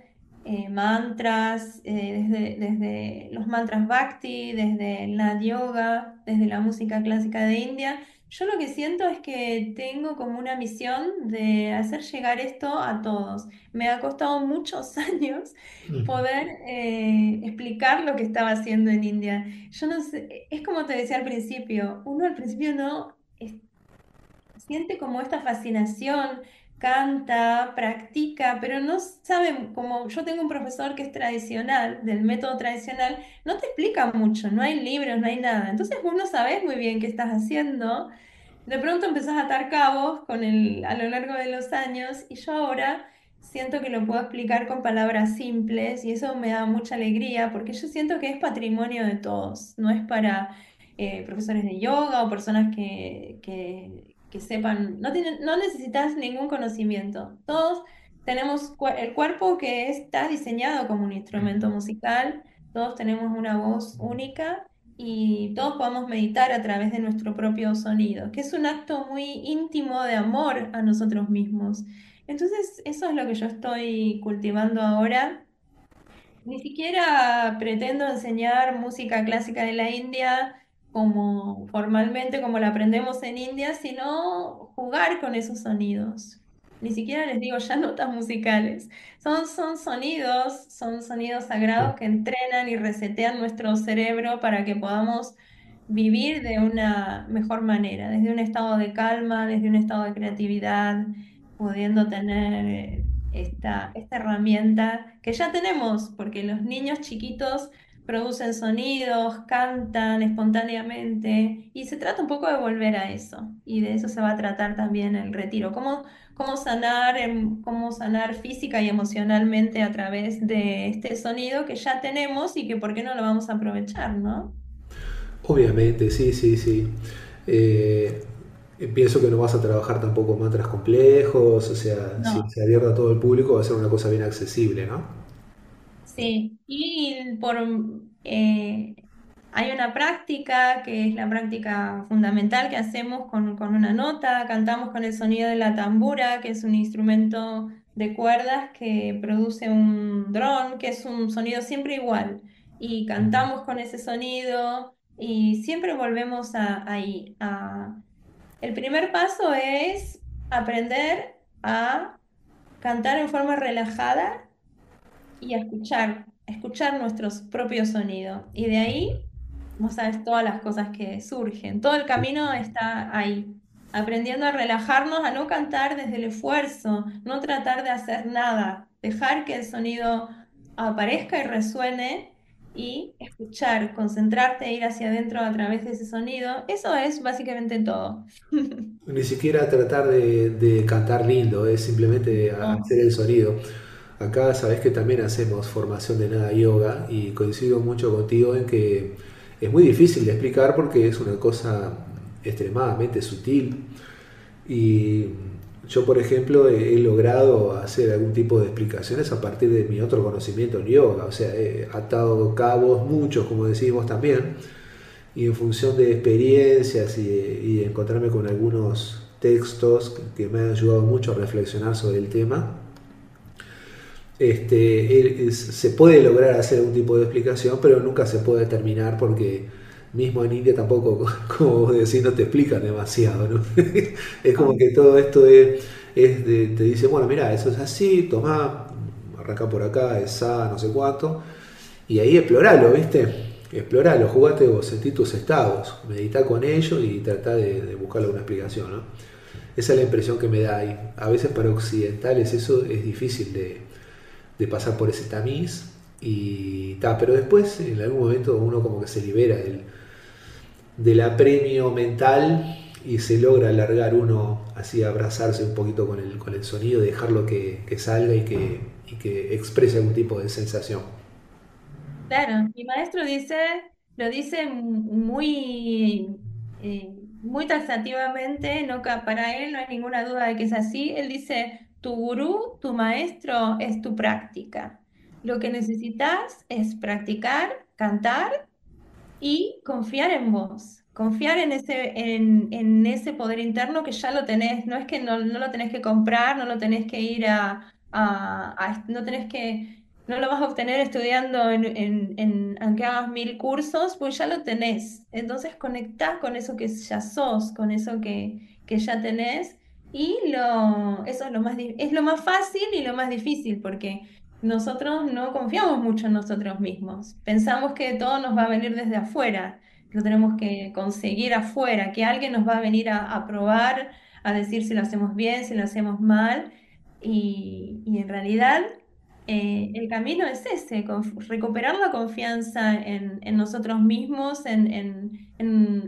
Speaker 3: mantras, desde los mantras Bhakti, desde el Nat Yoga, desde la música clásica de India, yo lo que siento es que tengo como una misión de hacer llegar esto a todos. Me ha costado muchos años poder explicar lo que estaba haciendo en India. Yo no sé, es como te decía al principio, uno al principio no siente como esta fascinación, canta, practica, pero no sabe, como yo tengo un profesor que es tradicional, del método tradicional, no te explica mucho, no hay libros, no hay nada. Entonces vos no sabés muy bien qué estás haciendo. De pronto empezás a atar cabos a lo largo de los años y yo ahora siento que lo puedo explicar con palabras simples y eso me da mucha alegría porque yo siento que es patrimonio de todos, no es para profesores de yoga o personas que sepan, no necesitas ningún conocimiento. Todos tenemos el cuerpo que está diseñado como un instrumento musical, todos tenemos una voz única y todos podemos meditar a través de nuestro propio sonido, que es un acto muy íntimo de amor a nosotros mismos. Entonces, eso es lo que yo estoy cultivando ahora. Ni siquiera pretendo enseñar música clásica de la India como formalmente como la aprendemos en India, sino jugar con esos sonidos. Ni siquiera les digo ya notas musicales. Son sonidos sagrados que entrenan y resetean nuestro cerebro para que podamos vivir de una mejor manera, desde un estado de calma, desde un estado de creatividad, pudiendo tener esta herramienta que ya tenemos, porque los niños chiquitos producen sonidos, cantan espontáneamente, y se trata un poco de volver a eso, y de eso se va a tratar también el retiro, cómo sanar física y emocionalmente a través de este sonido que ya tenemos y que por qué no lo vamos a aprovechar, ¿no?
Speaker 1: Obviamente, sí, sí, sí. Eh, Pienso que no vas a trabajar tampoco mantras complejos, o sea, si
Speaker 3: No.
Speaker 1: se abierta a todo el público va a ser una cosa bien accesible, ¿no?
Speaker 3: Sí, eh, hay una práctica que es la práctica fundamental que hacemos con una nota, cantamos con el sonido de la tambura, que es un instrumento de cuerdas que produce un dron, que es un sonido siempre igual, y cantamos con ese sonido y siempre volvemos ahí. El primer paso es aprender a cantar en forma relajada y a escuchar nuestros propios sonidos. Y de ahí, vos sabes todas las cosas que surgen. Todo el camino está ahí, aprendiendo a relajarnos, a no cantar desde el esfuerzo, no tratar de hacer nada, dejar que el sonido aparezca y resuene y escuchar, concentrarte, ir hacia adentro a través de ese sonido. Eso es básicamente todo.
Speaker 1: Ni siquiera tratar de cantar lindo, es simplemente
Speaker 3: No.
Speaker 1: hacer el sonido. Acá sabes que también hacemos formación de nada yoga y coincido mucho contigo en que es muy difícil de explicar porque es una cosa extremadamente sutil. Y yo, por ejemplo, he logrado hacer algún tipo de explicaciones a partir de mi otro conocimiento en yoga. O sea, he atado cabos, muchos, como decís vos también, y en función de experiencias y de encontrarme con algunos textos que me han ayudado mucho a reflexionar sobre el tema, se puede lograr hacer algún tipo de explicación, pero nunca se puede terminar porque mismo en India tampoco, como vos decís, no te explican demasiado, ¿no? Es como que todo esto te dice, bueno, mira, eso es así, tomá, arranca por acá, es A, no sé cuánto, y ahí exploralo, ¿viste? Exploralo, jugate vos, sentí tus estados, medita con ellos y trata de buscarle una explicación, ¿no? Esa es la impresión que me da. Y a veces para occidentales eso es difícil de pasar por ese tamiz y pero después en algún momento uno como que se libera del apremio mental y se logra alargar uno así, abrazarse un poquito con el sonido, dejarlo que salga y que exprese algún tipo de sensación.
Speaker 3: Claro, mi maestro lo dice muy taxativamente, no, para él no hay ninguna duda de que es así. Él dice, tu gurú, tu maestro es tu práctica. Lo que necesitas es practicar, cantar y confiar en vos, confiar en ese poder interno que ya lo tenés. No es que no lo tenés que comprar, no lo tenés que ir no tenés que, no lo vas a obtener estudiando aunque hagas 1000 cursos, pues ya lo tenés. Entonces conectá con eso que ya sos, con eso que ya tenés. Eso es es lo más fácil y lo más difícil, porque nosotros no confiamos mucho en nosotros mismos. Pensamos que todo nos va a venir desde afuera, lo tenemos que conseguir afuera, que alguien nos va a venir a probar, a decir si lo hacemos bien, si lo hacemos mal. Y en realidad el camino es ese, recuperar la confianza en nosotros mismos, en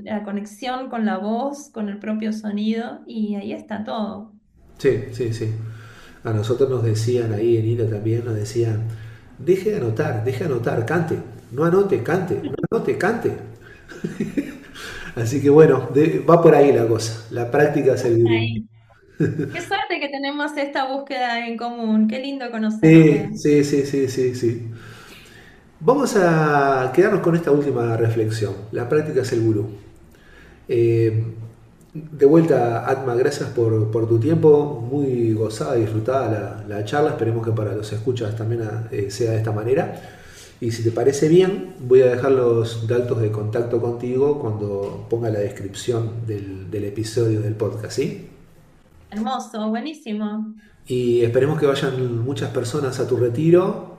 Speaker 3: la conexión con la voz, con el propio sonido, y ahí está todo.
Speaker 1: Sí, sí, sí. A nosotros nos decían ahí en INA también, nos decían, deje de anotar, cante. No anote, cante. No anote, cante. Así que bueno, va por ahí la cosa. La práctica es el gurú.
Speaker 3: Ahí. Qué suerte que tenemos esta búsqueda en común. Qué lindo
Speaker 1: Sí,
Speaker 3: conocerte.
Speaker 1: sí, sí, sí, sí, sí. Vamos a quedarnos con esta última reflexión. La práctica es el gurú. Eh, de vuelta, Atma, gracias por tu tiempo. Muy gozada y disfrutada la charla. Esperemos que para los escuchas también sea de esta manera. Y si te parece bien, voy a dejar los datos de contacto contigo cuando ponga la descripción del episodio del podcast, ¿sí?
Speaker 3: Hermoso, buenísimo.
Speaker 1: Y esperemos que vayan muchas personas a tu retiro.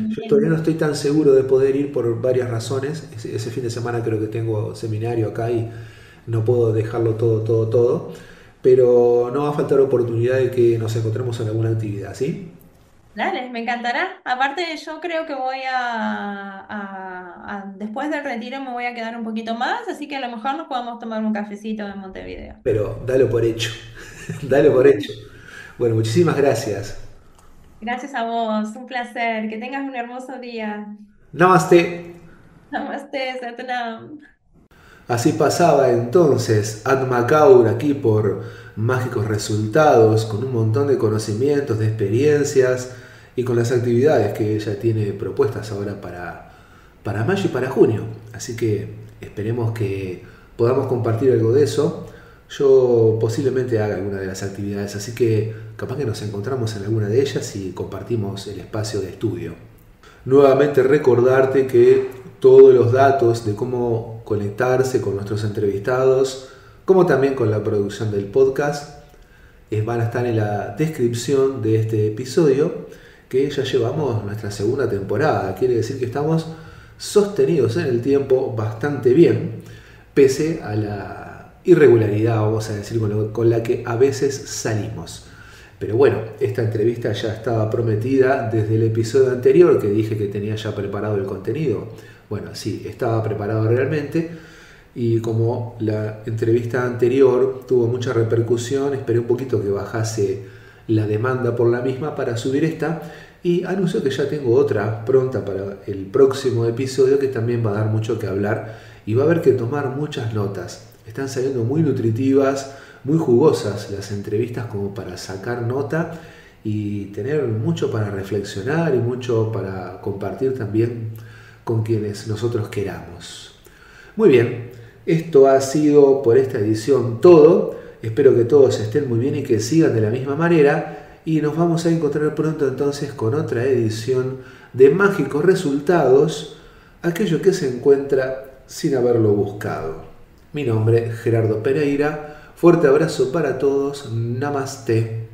Speaker 1: Yo todavía no
Speaker 3: Bien.
Speaker 1: estoy tan seguro de poder ir por varias razones. Ese fin de semana creo que tengo seminario acá y no puedo dejarlo todo, todo, todo. Pero no va a faltar oportunidad de que nos encontremos en alguna actividad, ¿sí?
Speaker 3: Dale, me encantará. Aparte, yo creo que voy después del retiro me voy a quedar un poquito más, así que a lo mejor nos podemos tomar un cafecito en Montevideo.
Speaker 1: Pero dalo por hecho. Dalo por hecho. Bueno, muchísimas gracias.
Speaker 3: Gracias a vos, un placer. Que tengas un hermoso día.
Speaker 1: Namaste.
Speaker 3: Namaste, Satnam.
Speaker 1: Así pasaba entonces Atma Kaur aquí por Mágicos Resultados, con un montón de conocimientos, de experiencias y con las actividades que ella tiene propuestas ahora para mayo y para junio. Así que esperemos que podamos compartir algo de eso. Yo posiblemente haga alguna de las actividades, así que capaz que nos encontramos en alguna de ellas y compartimos el espacio de estudio. Nuevamente recordarte que todos los datos de cómo conectarse con nuestros entrevistados, como también con la producción del podcast, van a estar en la descripción de este episodio, que ya llevamos nuestra segunda temporada. Quiere decir que estamos sostenidos en el tiempo bastante bien, pese a la irregularidad, vamos a decir, con la que a veces salimos. Pero bueno, esta entrevista ya estaba prometida desde el episodio anterior, que dije que tenía ya preparado el contenido. Bueno, sí, estaba preparado realmente. Y como la entrevista anterior tuvo mucha repercusión, esperé un poquito que bajase la demanda por la misma para subir esta. Y anuncio que ya tengo otra pronta para el próximo episodio que también va a dar mucho que hablar y va a haber que tomar muchas notas. Están saliendo muy nutritivas, muy jugosas las entrevistas como para sacar nota y tener mucho para reflexionar y mucho para compartir también con quienes nosotros queramos. Muy bien, esto ha sido por esta edición todo. Espero que todos estén muy bien y que sigan de la misma manera. Y nos vamos a encontrar pronto entonces con otra edición de Mágicos Resultados, aquello que se encuentra sin haberlo buscado. Mi nombre es Gerardo Pereira. Fuerte abrazo para todos. Namaste.